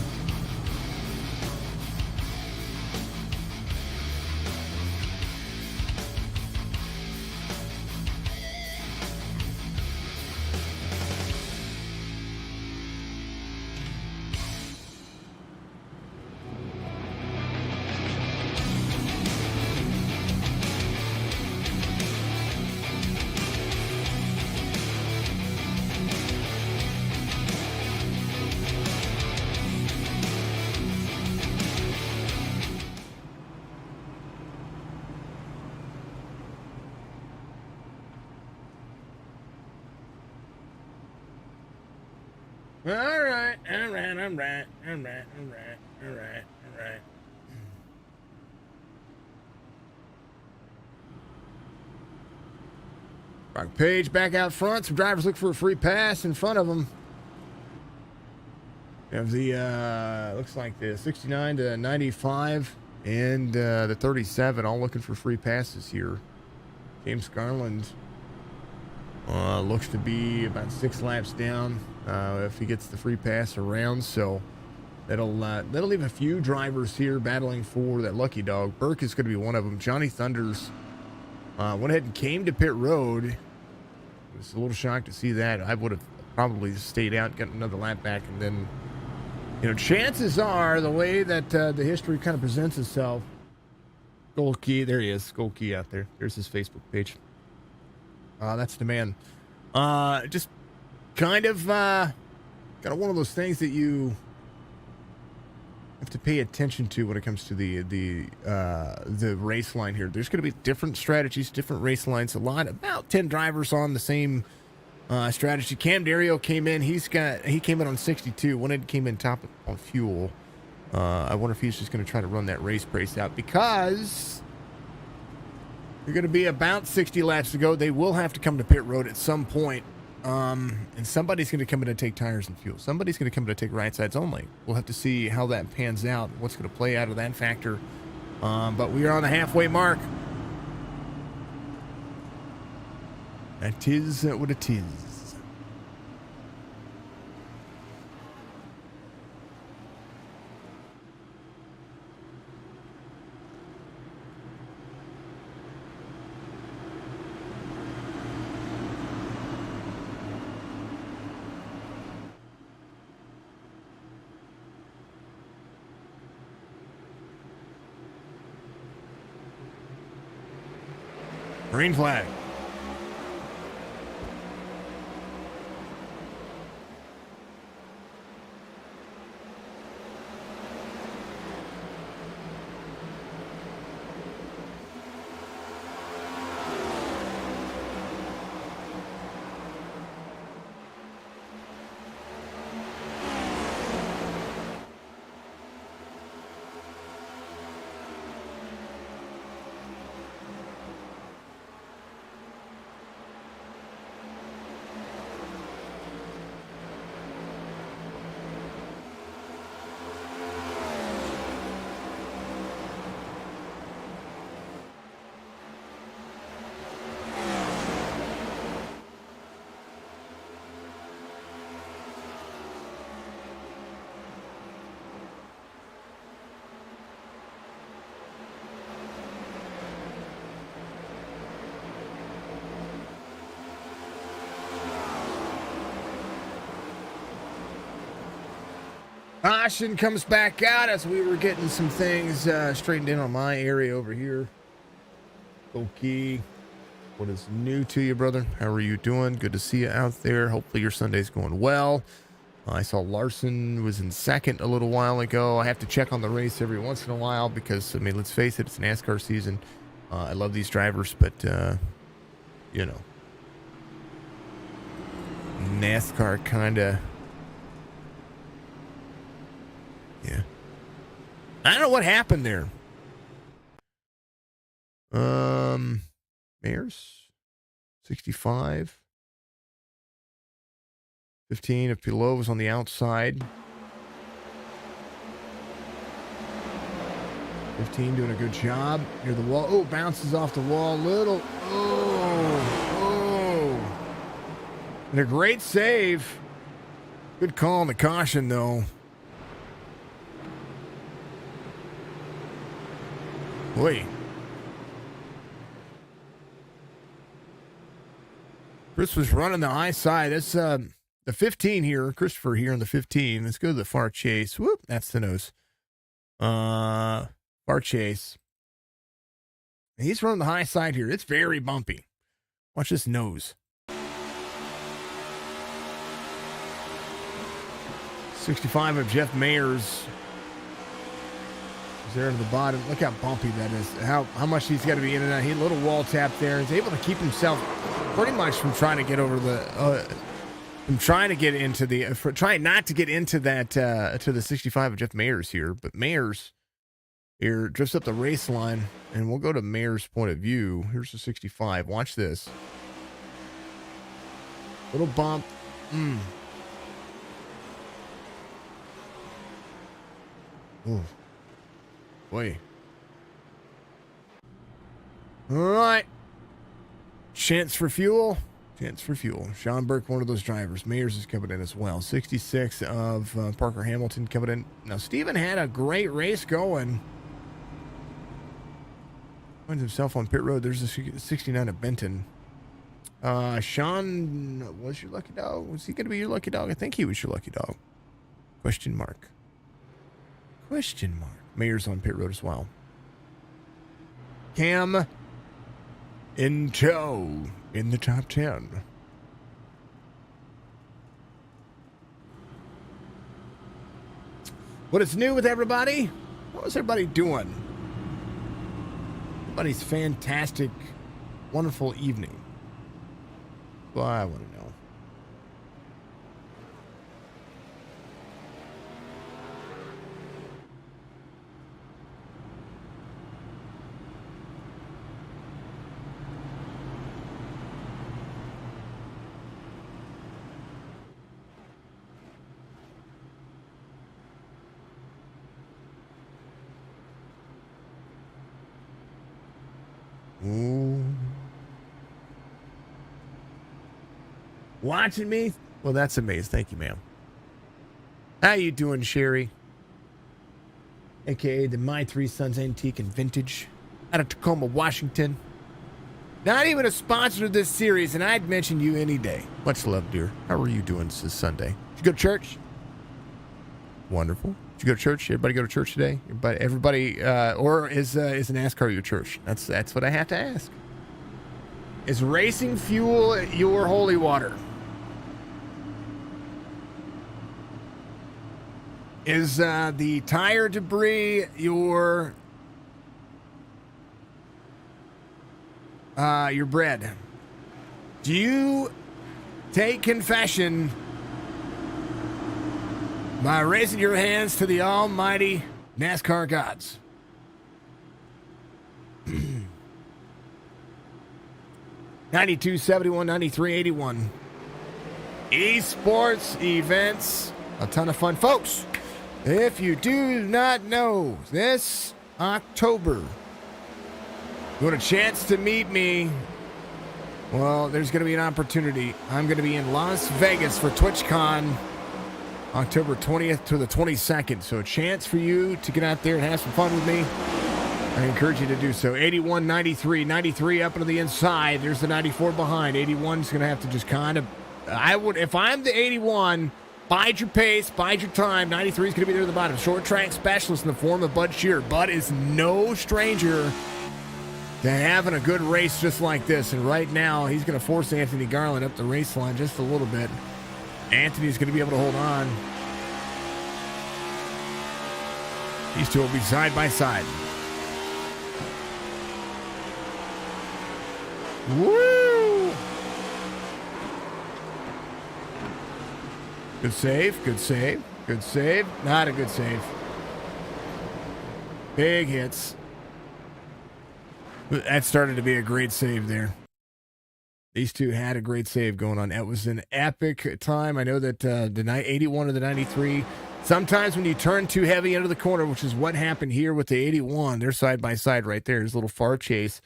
All right. Rock Page back out front. Some drivers look for a free pass in front of them. You have the, looks like the 69 to 95 and the 37 all looking for free passes here. James Garland looks to be about 6 laps down if he gets the free pass around. So that'll leave a few drivers here battling for that lucky dog. Burke is going to be one of them. Johnny Thunders went ahead and came to pit road. I was a little shocked to see that. I would have probably stayed out, got another lap back, and then, chances are the way that the history kind of presents itself. Golkey, there he is. Golkey out there. There's his Facebook page. That's the man. Just kind of one of those things that you have to pay attention to when it comes to the race line here. There's going to be different strategies, different race lines. About 10 drivers on the same strategy. Cam Dario came in. He came in on 62. One end came in top on fuel. I wonder if he's just going to try to run that race out because you're going to be about 60 laps to go. They will have to come to pit road at some point. And somebody's going to come in and take tires and fuel. Somebody's going to come in and take right sides only. We'll have to see how that pans out, what's going to play out of that factor. But we are on the halfway mark. That is what it is. Green flag. Caution comes back out as we were getting some things straightened in on my area over here. Okay. What is new to you, brother? How are you doing? Good to see you out there. Hopefully your Sunday's going well. I saw Larson was in second a little while ago. I have to check on the race every once in a while because, I mean, let's face it, it's NASCAR season. I love these drivers, but, you know, NASCAR kind of, yeah. I don't know what happened there. Mayors, 65. 15 if Pilot was on the outside. 15 doing a good job near the wall. Oh, bounces off the wall a little. Oh. And a great save. Good call on the caution, though. Boy. Chris was running the high side. That's the 15 here. Christopher here on the 15. Let's go to the far chase. Whoop, that's the nose. Far chase. He's running the high side here. It's very bumpy. Watch this nose. 65 of Jeff Mayers. He's there to the bottom. Look how bumpy that is. How much he's got to be in and out. He had a little wall tap there. He's able to keep himself pretty much from trying to get over the trying not to get into that to the 65 of Jeff Mayers here. But Mayers here drifts up the race line, and we'll go to Mayers' point of view. Here's the 65. Watch this. Little bump. Ooh. Boy. All right. Chance for fuel. Sean Burke, one of those drivers. Mayers is coming in as well. 66 of Parker Hamilton coming in. Now, Steven had a great race going. Finds himself on pit road. There's a 69 of Benton. Sean was your lucky dog. Was he going to be your lucky dog? I think he was your lucky dog. Question mark. Mayer's on pit road as well. Cam in tow in the top 10. What is new with everybody? What was everybody doing? Everybody's fantastic, wonderful evening. Well, I want to know. Ooh. Watching me? Well, that's amazing. Thank you, ma'am. How you doing, Sherry? AKA the My Three Sons Antique and Vintage out of Tacoma, Washington. Not even a sponsor of this series, and I'd mention you any day. Much love, dear. How are you doing this Sunday? Did you go to church? Wonderful. Did you go to church? Everybody go to church today? Everybody, or is a NASCAR your church? That's what I have to ask. Is racing fuel your holy water? Is the tire debris your bread? Do you take confession by raising your hands to the almighty NASCAR gods? 92, 71, 93, 81. Esports events. A ton of fun. Folks, if you do not know, this October, you want a chance to meet me, well, there's going to be an opportunity. I'm going to be in Las Vegas for TwitchCon, October 20th to the 22nd. So a chance for you to get out there and have some fun with me. I encourage you to do so. 81, 93, 93 up into the inside. There's the 94 behind. 81's going to have to just kind of, if I'm the 81, Bide your pace, bide your time. 93 is going to be there at the bottom. Short track specialist in the form of Bud Shearer. Bud is no stranger to having a good race just like this. And right now, he's going to force Anthony Garland up the race line just a little bit. Anthony's going to be able to hold on. These two will be side by side. Woo! Good save, good save, good save. Not a good save. Big hits. That started to be a great save there. These two had a great save going on. That was an epic time. I know that the 81 or the 93, sometimes when you turn too heavy into the corner, which is what happened here with the 81, they're side by side right there. There's a little far chase.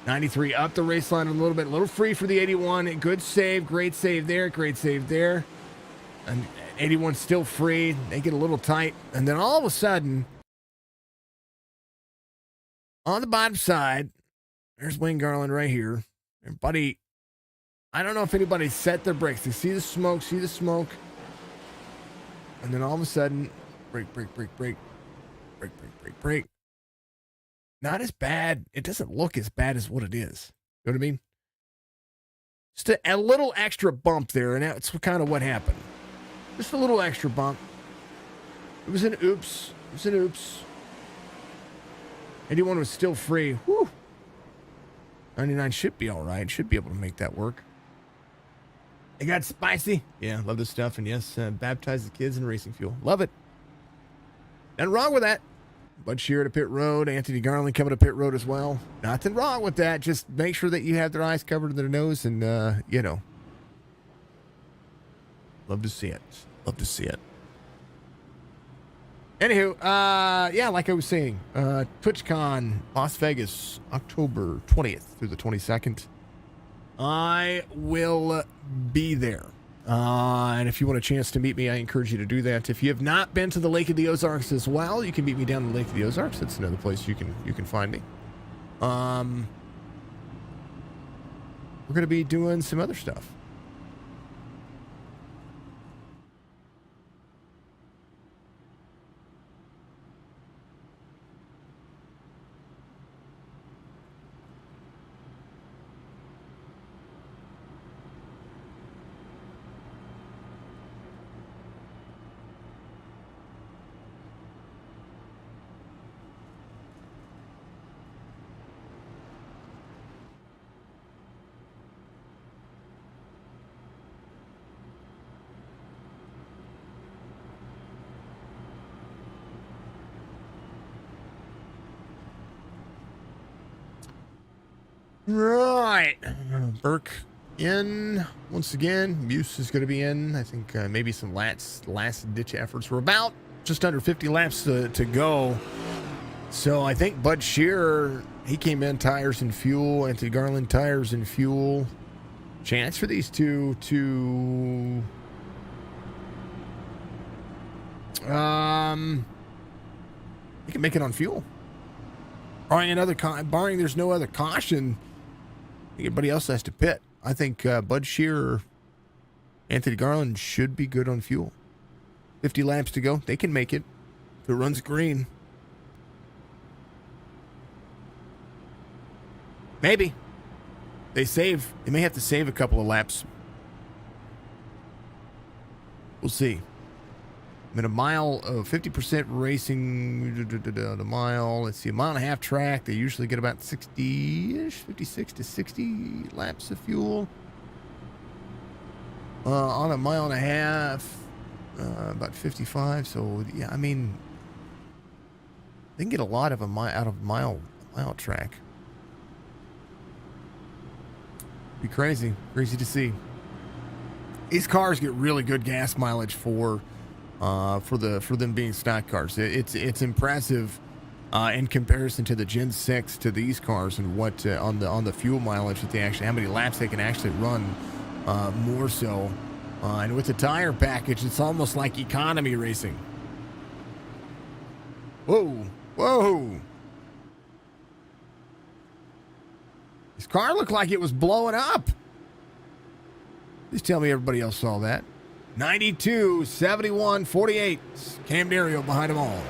93 up the race line a little free for the 81. Good save, great save there, great save there. And 81 still free. They get a little tight. And then all of a sudden, on the bottom side, there's Wayne Garland right here. And buddy, I don't know if anybody set their brakes. They see the smoke. And then all of a sudden, brake. Not as bad. It doesn't look as bad as what it is. You know what I mean? Just a little extra bump there, and that's kind of what happened. Just a little extra bump. It was an oops. 81 was still free. Whew. 99 should be all right. Should be able to make that work. It got spicy. Yeah, love this stuff. And yes, baptize the kids in racing fuel. Love it. Nothing wrong with that. Bud Shearer to pit road. Anthony Garland coming to pit road as well. Nothing wrong with that. Just make sure that you have their eyes covered and their nose and, love to see it. Anywho, like I was saying, TwitchCon Las Vegas, October 20th through the 22nd. I will be there. And if you want a chance to meet me, I encourage you to do that. If you have not been to the Lake of the Ozarks as well, you can meet me down in the Lake of the Ozarks. That's another place you can find me. We're going to be doing some other stuff. Right. Burke in once again. Muse is going to be in. I think maybe some last-ditch efforts. We're about just under 50 laps to go. So I think Bud Shearer, he came in tires and fuel. Anthony Garland, tires and fuel. Chance for these two to... you can make it on fuel. Barring there's no other caution, everybody else has to pit. I think Bud Shearer, Anthony Garland should be good on fuel. 50 laps to go. They can make it if it runs green. Maybe. They may have to save a couple of laps. We'll see. I'm at a mile of 50% racing, the mile. Let's see, a mile and a half track. They usually get about 60-ish, 56 to 60 laps of fuel. On a mile and a half, about 55. So, yeah, I mean, they can get a lot of out of mile track. Be crazy to see. These cars get really good gas mileage for them being stock cars. It's impressive in comparison to the Gen 6 to these cars and what on the fuel mileage that they actually, how many laps they can actually run, more so. And with the tire package, it's almost like economy racing. Whoa! This car looked like it was blowing up. Please tell me everybody else saw that. 92, 71, 48. Cam Dario behind them all.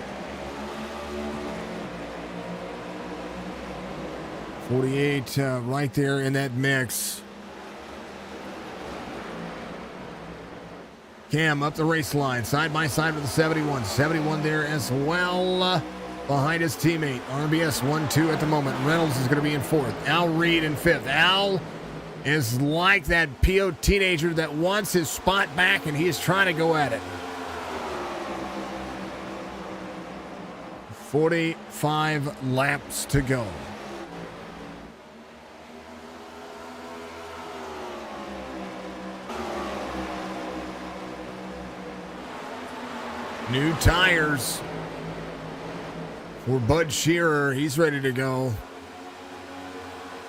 48 right there in that mix. Cam up the race line, side by side with the 71. 71 there as well behind his teammate. RBS 1-2 at the moment. Reynolds is going to be in fourth. Al Reed in fifth. Al is like that PO teenager that wants his spot back, and he is trying to go at it. 45 laps to go. New tires for Bud Shearer. He's ready to go.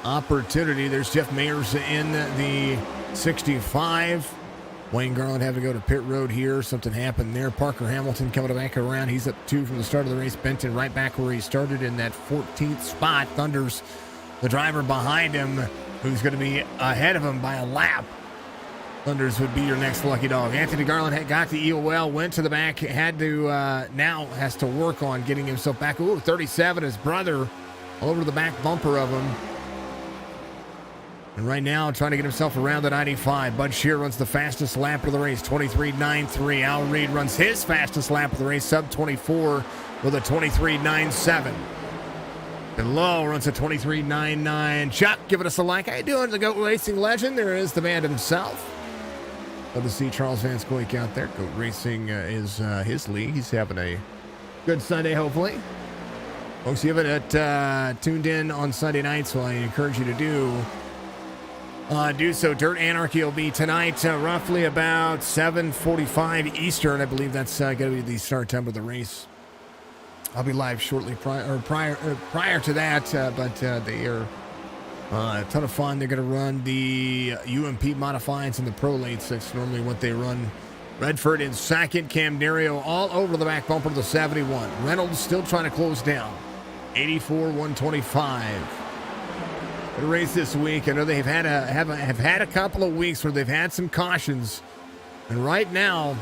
Opportunity. There's Jeff Mayers in the 65. Wayne Garland having to go to pit road here. Something happened there. Parker Hamilton coming back around. He's up 2 from the start of the race. Benton right back where he started in that 14th spot. Thunder's the driver behind him, who's going to be ahead of him by a lap. Thunders would be your next lucky dog. Anthony Garland had got the EOL, went to the back, had to now has to work on getting himself back. Ooh, 37, his brother all over the back bumper of him. And right now, trying to get himself around the 95. Bud Shear runs the fastest lap of the race, 23.93. Al Reed runs his fastest lap of the race, sub 24 with a 23.97. Below runs a 23.99. Chuck, giving us a like. How you doing, the GOAT Racing legend? There is the man himself. Love to see Charles Van Scoyk out there. GOAT Racing is his league. He's having a good Sunday, hopefully. Folks, you haven't tuned in on Sunday night, so I encourage you to do so. Dirt Anarchy will be tonight, roughly about 7:45 Eastern. I believe that's going to be the start time of the race. I'll be live shortly prior to that, but they are a ton of fun. They're going to run the UMP modifieds and the Pro Lates. That's normally what they run. Redford in second. Cam Dario all over the back bumper of the 71. Reynolds still trying to close down. 84-125. The race this week. I know they've had have had a couple of weeks where they've had some cautions, and right now,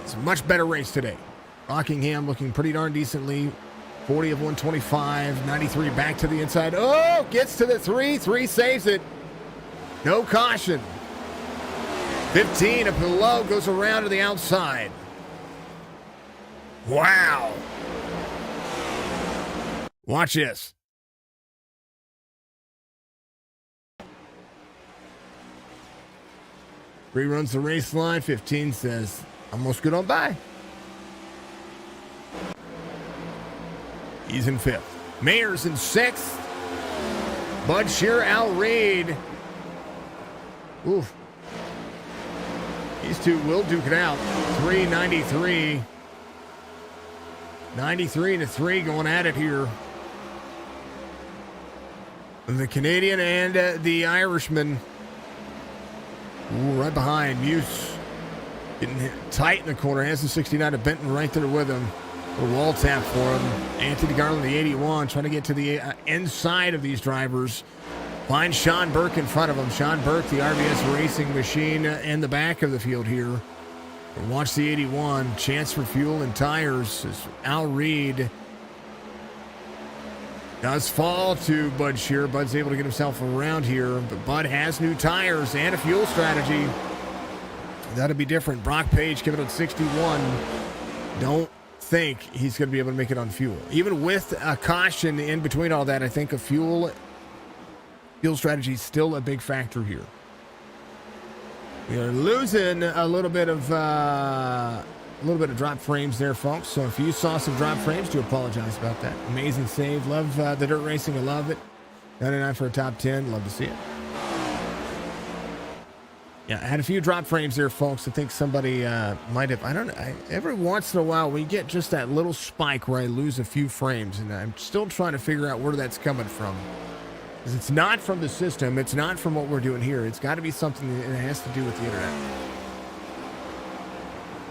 it's a much better race today. Rockingham looking pretty darn decently. 40 of 125, 93 back to the inside. Oh, gets to the 3 saves it. No caution. 15 up below, goes around to the outside. Wow. Watch this. Reruns the race line. 15 says, almost good on by. He's in fifth. Mayer's in sixth. Bud Shear, Al Reed. Oof. These two will duke it out. 393. 93-3 going at it here. The Canadian and the Irishman. Ooh, right behind. Muse getting tight in the corner. Has the 69 to Benton right there with him. A wall tap for him. Anthony Garland, the 81, trying to get to the inside of these drivers. Finds Sean Burke in front of him. Sean Burke, the RBS Racing Machine, in the back of the field here. Watch the 81. Chance for fuel and tires as Al Reed does fall to Bud Shear. Bud's able to get himself around here, but Bud has new tires and a fuel strategy. That'll be different. Brock Page giving it 61. Don't think he's going to be able to make it on fuel. Even with a caution in between all that, I think a fuel strategy is still a big factor here. We are losing a little bit of drop frames there, folks. So if you saw some drop frames, do apologize about that. Amazing save. Love the dirt racing. I love it. 99 for a top 10. Love to see it. Yeah, I had a few drop frames there, folks. I think somebody might have. I don't know. Every once in a while, we get just that little spike where I lose a few frames, and I'm still trying to figure out where that's coming from. Because it's not from the system. It's not from what we're doing here. It's got to be something that has to do with the internet.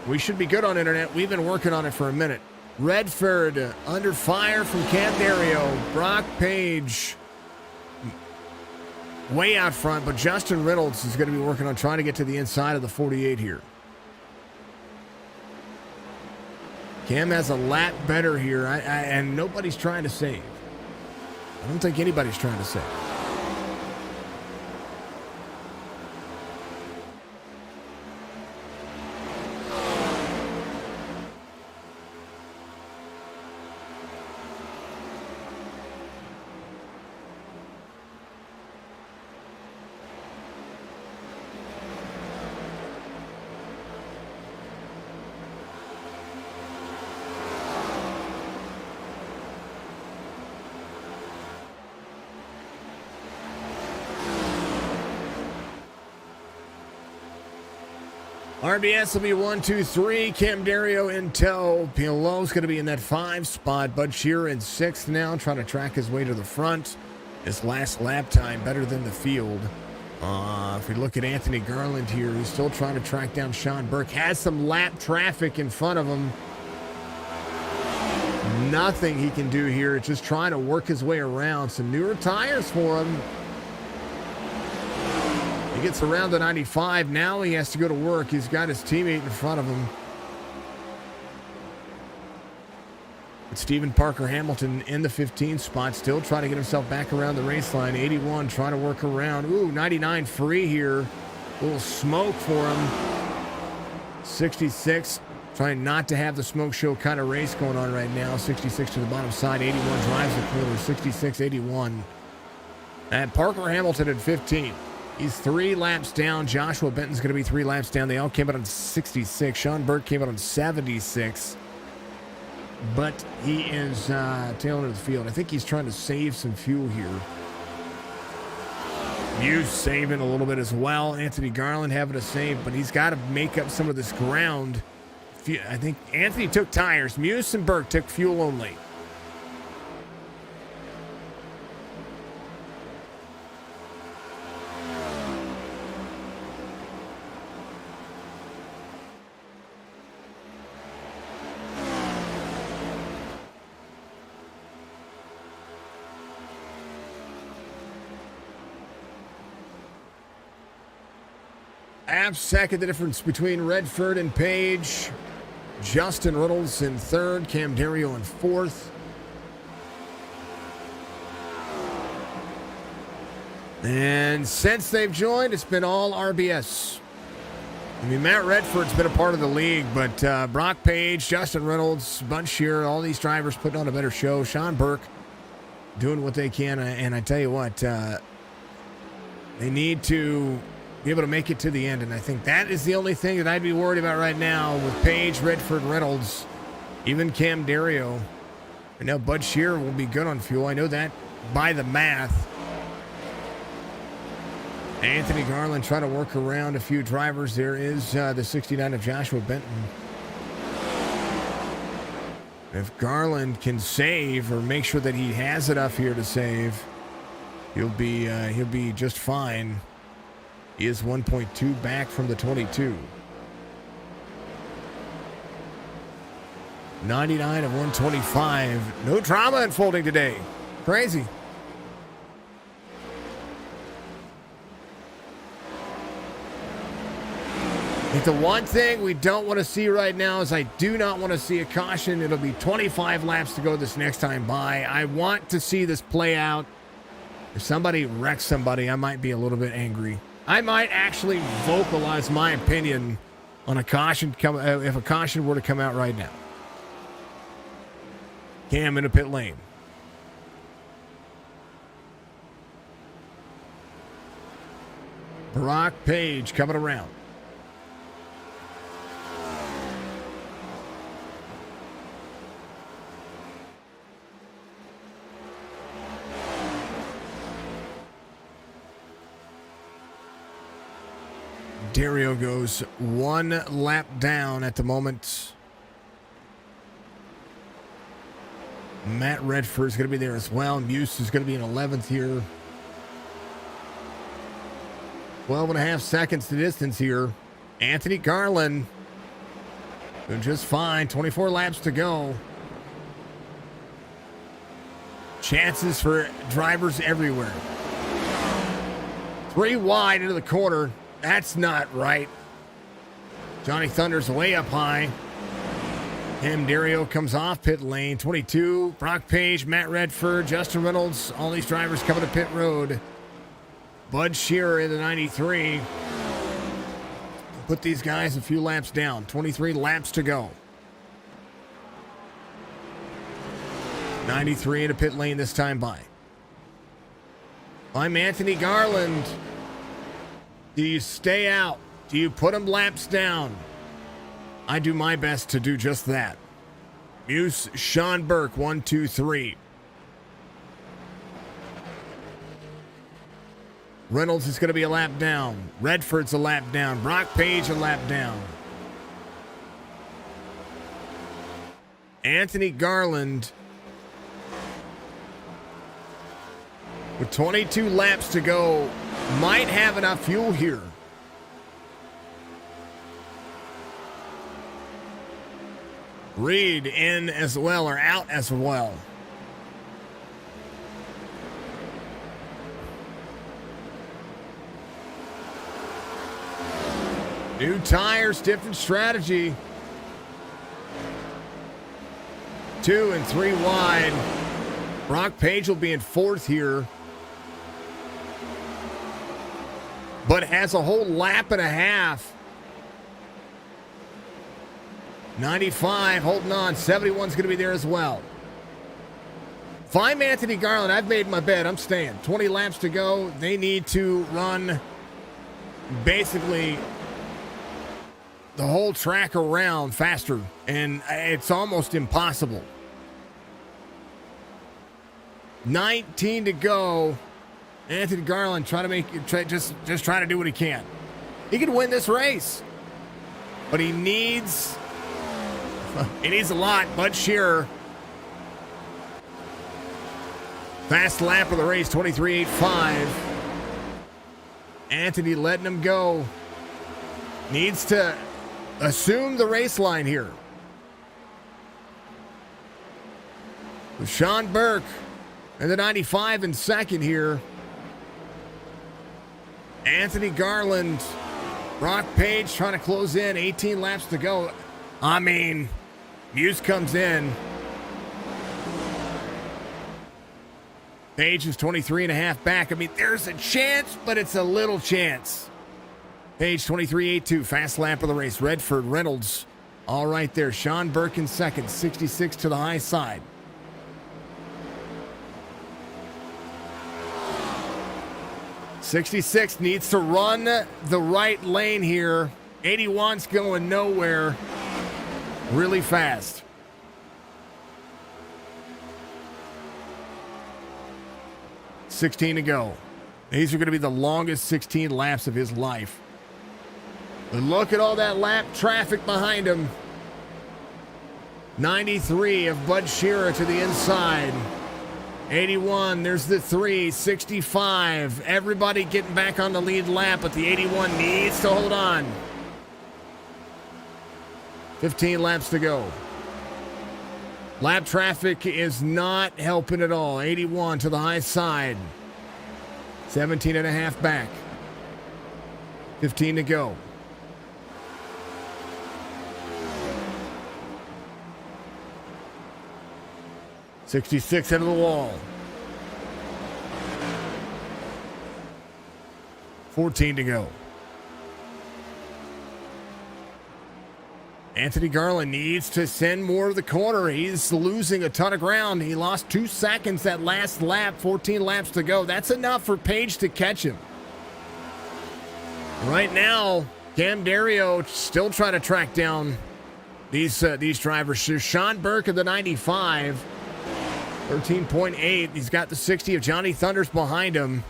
We should be good on internet. We've been working on it for a minute. Redford under fire from Cam Dario. Brock Page way out front, but Justin Reynolds is going to be working on trying to get to the inside of the 48 here. Cam has a lap better here, and nobody's trying to save. I don't think anybody's trying to save. RBS will be 1, 2, 3. Cam Dario in tow. Pilo's going to be in that 5 spot. Bud Shearer in 6th now, trying to track his way to the front. His last lap time better than the field. If we look at Anthony Garland here, he's still trying to track down Sean Burke. Has some lap traffic in front of him. Nothing he can do here. Just trying to work his way around. Some newer tires for him. He gets around the 95. Now he has to go to work. He's got his teammate in front of him. It's Stephen Parker Hamilton in the 15 spot, still trying to get himself back around the race line. 81 trying to work around. Ooh, 99 free here. A little smoke for him. 66 trying not to have the smoke show kind of race going on right now. 66 to the bottom side. 81 drives the corner. 66, 81. And Parker Hamilton at 15. He's 3 laps down. Joshua Benton's going to be 3 laps down. They all came out on 66. Sean Burke came out on 76. But he is tail end of the field. I think he's trying to save some fuel here. Muse saving a little bit as well. Anthony Garland having a save, but he's got to make up some of this ground. I think Anthony took tires. Muse and Burke took fuel only. Half second the difference between Redford and Page. Justin Reynolds in 3rd. Cam Dario in 4th. And since they've joined, it's been all RBS. I mean, Matt Redford's been a part of the league, but Brock Page, Justin Reynolds, Bud Shearer, all these drivers putting on a better show. Sean Burke doing what they can, and I tell you what, they need to be able to make it to the end, and I think that is the only thing that I'd be worried about right now with Page, Redford, Reynolds, even Cam Dario. And now Bud Shearer will be good on fuel. I know that by the math. Anthony Garland trying to work around a few drivers. There is the 69 of Joshua Benton. If Garland can save or make sure that he has enough here to save, he'll be just fine. He is 1.2 back from the 22. 99 of 125. No drama unfolding today. Crazy. I think the one thing we don't want to see right now is I do not want to see a caution. It'll be 25 laps to go this next time by. I want to see this play out. If somebody wrecks somebody, I might be a little bit angry. I might actually vocalize my opinion on a caution if a caution were to come out right now. Cam in a pit lane. Brock Page coming around. Dario goes 1 lap down at the moment. Matt Redford is going to be there as well. Muse is going to be in 11th here. 12.5 seconds to distance here. Anthony Garland doing just fine. 24 laps to go. Chances for drivers everywhere. 3 wide into the corner. That's not right. Johnny Thunder's way up high. Cam Dario comes off pit lane. 22, Brock Page, Matt Redford, Justin Reynolds. All these drivers coming to pit road. Bud Shearer in the 93. Put these guys a few laps down. 23 laps to go. 93 into pit lane this time by. I'm Anthony Garland. Do you stay out? Do you put them laps down? I do my best to do just that. Muse, Sean Burke, 1, 2, 3. Reynolds is going to be a lap down. Redford's a lap down. Brock Page a lap down. Anthony Garland, with 22 laps to go, might have enough fuel here. Reed in as well, or out as well. New tires, different strategy. 2 and 3 wide. Brock Page will be in 4th here, but has a whole lap and a half. 95 holding on. 71's going to be there as well. If I'm Anthony Garland, I've made my bet. I'm staying. 20 laps to go. They need to run basically the whole track around faster, and it's almost impossible. 19 to go. Anthony Garland trying to just trying to do what he can. He can win this race, but he needs a lot. Bud Shearer, fast lap of the race, 23.85. Anthony letting him go. Needs to assume the race line here. With Sean Burke and the 95 in second here. Anthony Garland, Brock Page trying to close in. 18 laps to go. I mean, Muse comes in. Page is 23 and a half back. I mean, there's a chance, but it's a little chance. Page 23.82, fast lap of the race. Redford, Reynolds, all right there. Sean Burke in second, 66 to the high side. '66 needs to run the right lane here. 81's going nowhere. Really fast. $16 to go. These are going to be the longest 16 laps of his life. But look at all that lap traffic behind him. 93 of Bud Shearer to the inside. 81, there's the 3, 65. Everybody getting back on the lead lap, but the 81 needs to hold on. 15 laps to go. Lap traffic is not helping at all. 81 to the high side. 17 and a half back. 15 to go. '66 into the wall. 14 to go. Anthony Garland needs to send more to the corner. He's losing a ton of ground. He lost 2 seconds that last lap. 14 laps to go. That's enough for Page to catch him. Right now, Cam Dario still trying to track down these drivers. Sean Burke of the 95. 13.8. He's got the 60 of Johnny Thunders behind him.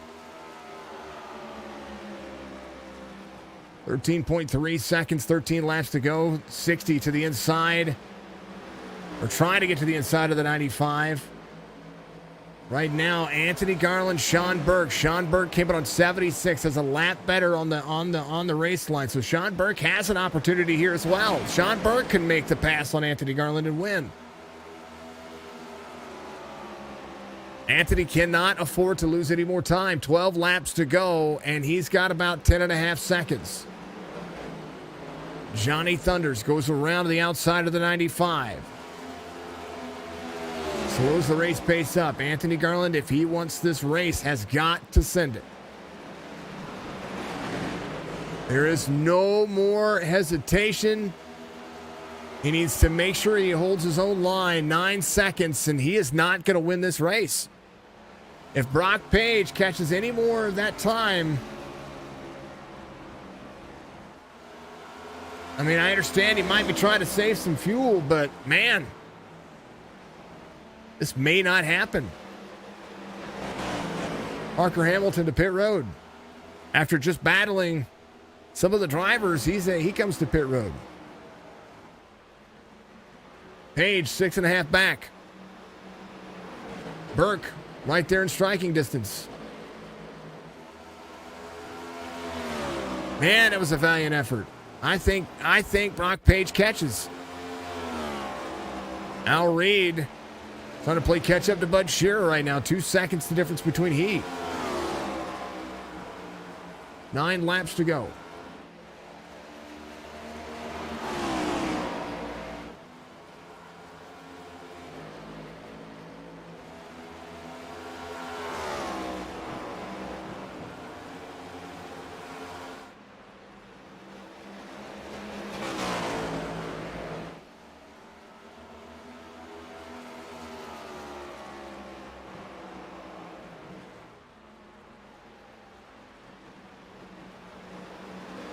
13.3 seconds, 13 laps to go. 60 to the inside. We're trying to get to the inside of the 95. Right now, Anthony Garland, Sean Burke. Sean Burke came in on 76 as a lap better on the race line. So Sean Burke has an opportunity here as well. Sean Burke can make the pass on Anthony Garland and win. Anthony cannot afford to lose any more time. 12 laps to go, and he's got about 10 and a half seconds. Johnny Thunders goes around to the outside of the 95. Slows the race pace up. Anthony Garland, if he wants this race, has got to send it. There is no more hesitation. He needs to make sure he holds his own line. 9 seconds, and he is not going to win this race. If Brock Page catches any more of that time, I mean, I understand he might be trying to save some fuel, but man, this may not happen. Parker Hamilton to pit road. After just battling some of the drivers, he comes to pit road. Page 6.5 back. Burke right there in striking distance. Man, it was a valiant effort. I think Brock Page catches. Al Reed trying to play catch up to Bud Shearer right now. 2 seconds the difference between heat. 9 laps to go.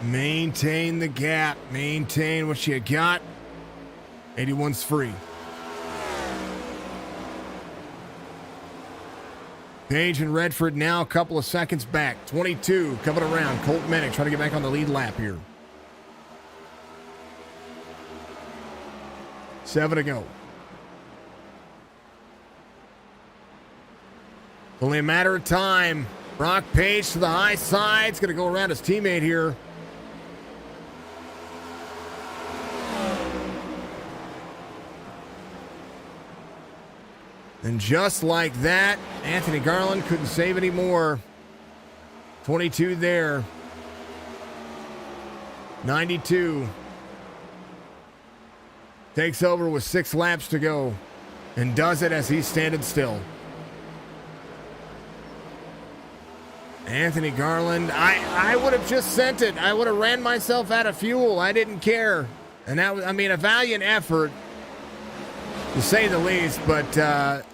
Maintain the gap. Maintain what you got. 81's free. Page and Redford now a couple of seconds back. 22 coming around. Colt Mennick trying to get back on the lead lap here. 7 to go. Only a matter of time. Brock Page to the high side. He's going to go around his teammate here. And just like that, Anthony Garland couldn't save any more. 22 there. 92. Takes over with 6 laps to go. And does it as he's standing still. Anthony Garland, I would have just sent it. I would have ran myself out of fuel. I didn't care. And that was, I mean, a valiant effort, to say the least, but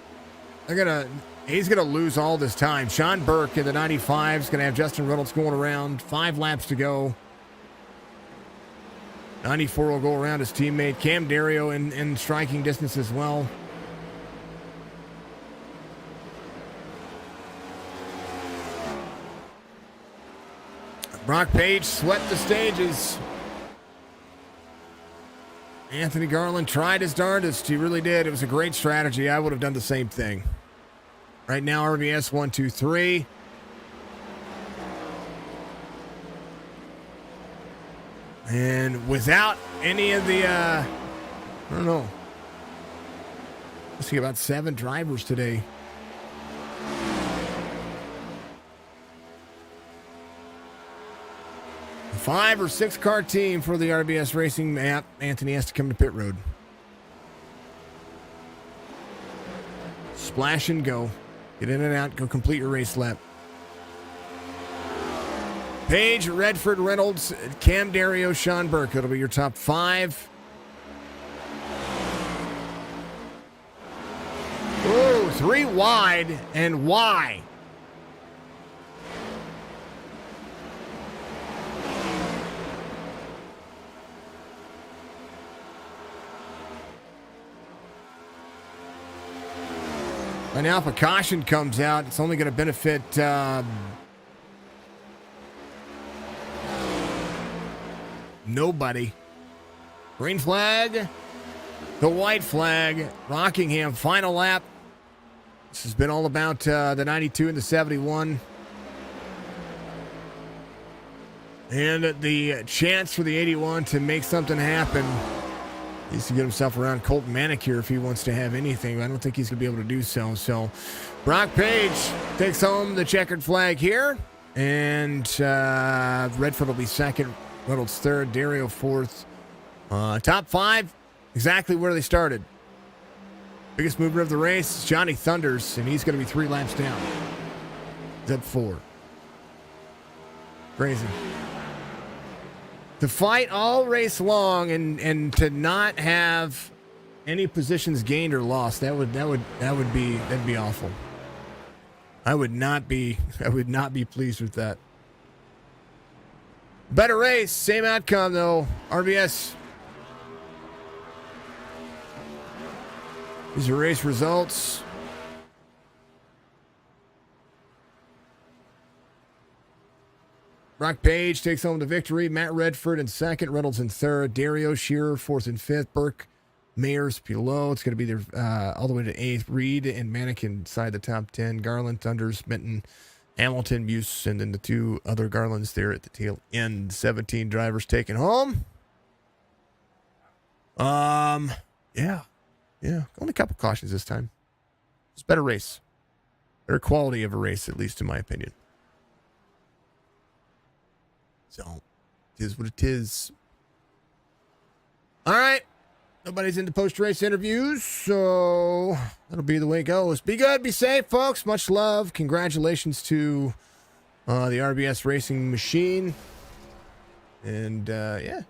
he's gonna lose all this time. Sean Burke in the 95 is gonna have Justin Reynolds going around. 5 laps to go. 94 will go around his teammate. Cam Dario in striking distance as well. Brock Page swept the stages. Anthony Garland tried his darndest. He really did. It was a great strategy. I would have done the same thing. Right now, RBS 1, 2, 3. And without any of the, I don't know. Let's see, about 7 drivers today. A 5 or 6 car team for the RBS Racing map. Anthony has to come to pit road. Splash and go. Get in and out. Go complete your race lap. Page, Redford, Reynolds, Cam Dario, Sean Burke. It'll be your top 5. Ooh, 3 wide. And why? And now if a caution comes out, it's only going to benefit nobody. Green flag, the white flag, Rockingham, final lap. This has been all about the 92 and the 71. And the chance for the 81 to make something happen Needs to get himself around Colton Manicure if he wants to have anything. I don't think he's going to be able to do so. So Brock Page takes home the checkered flag here. And Redford will be second. Reynolds third. Dario fourth. Top five, exactly where they started. Biggest mover of the race is Johnny Thunders, and he's going to be 3 laps down. He's up 4. Crazy. To fight all race long and to not have any positions gained or lost, that'd be awful. I would not be pleased with that. Better race, same outcome though. RBS. These are race results. Brock Page takes home the victory. Matt Redford in second. Reynolds in third. Dario Shearer fourth and fifth. Burke Mayers below. It's going to be there all the way to eighth. Reed and Manick inside the top 10. Garland, Thunders, Minton, Hamilton, Buse, and then the 2 other Garlands there at the tail end. 17 drivers taken home. Yeah. Only a couple cautions this time. It's a better race. Better quality of a race, at least in my opinion. So, it is what it is. All right. Nobody's into post-race interviews, so that'll be the way it goes. Be good, be safe, folks. Much love. Congratulations to the RBS Racing Machine. And, yeah.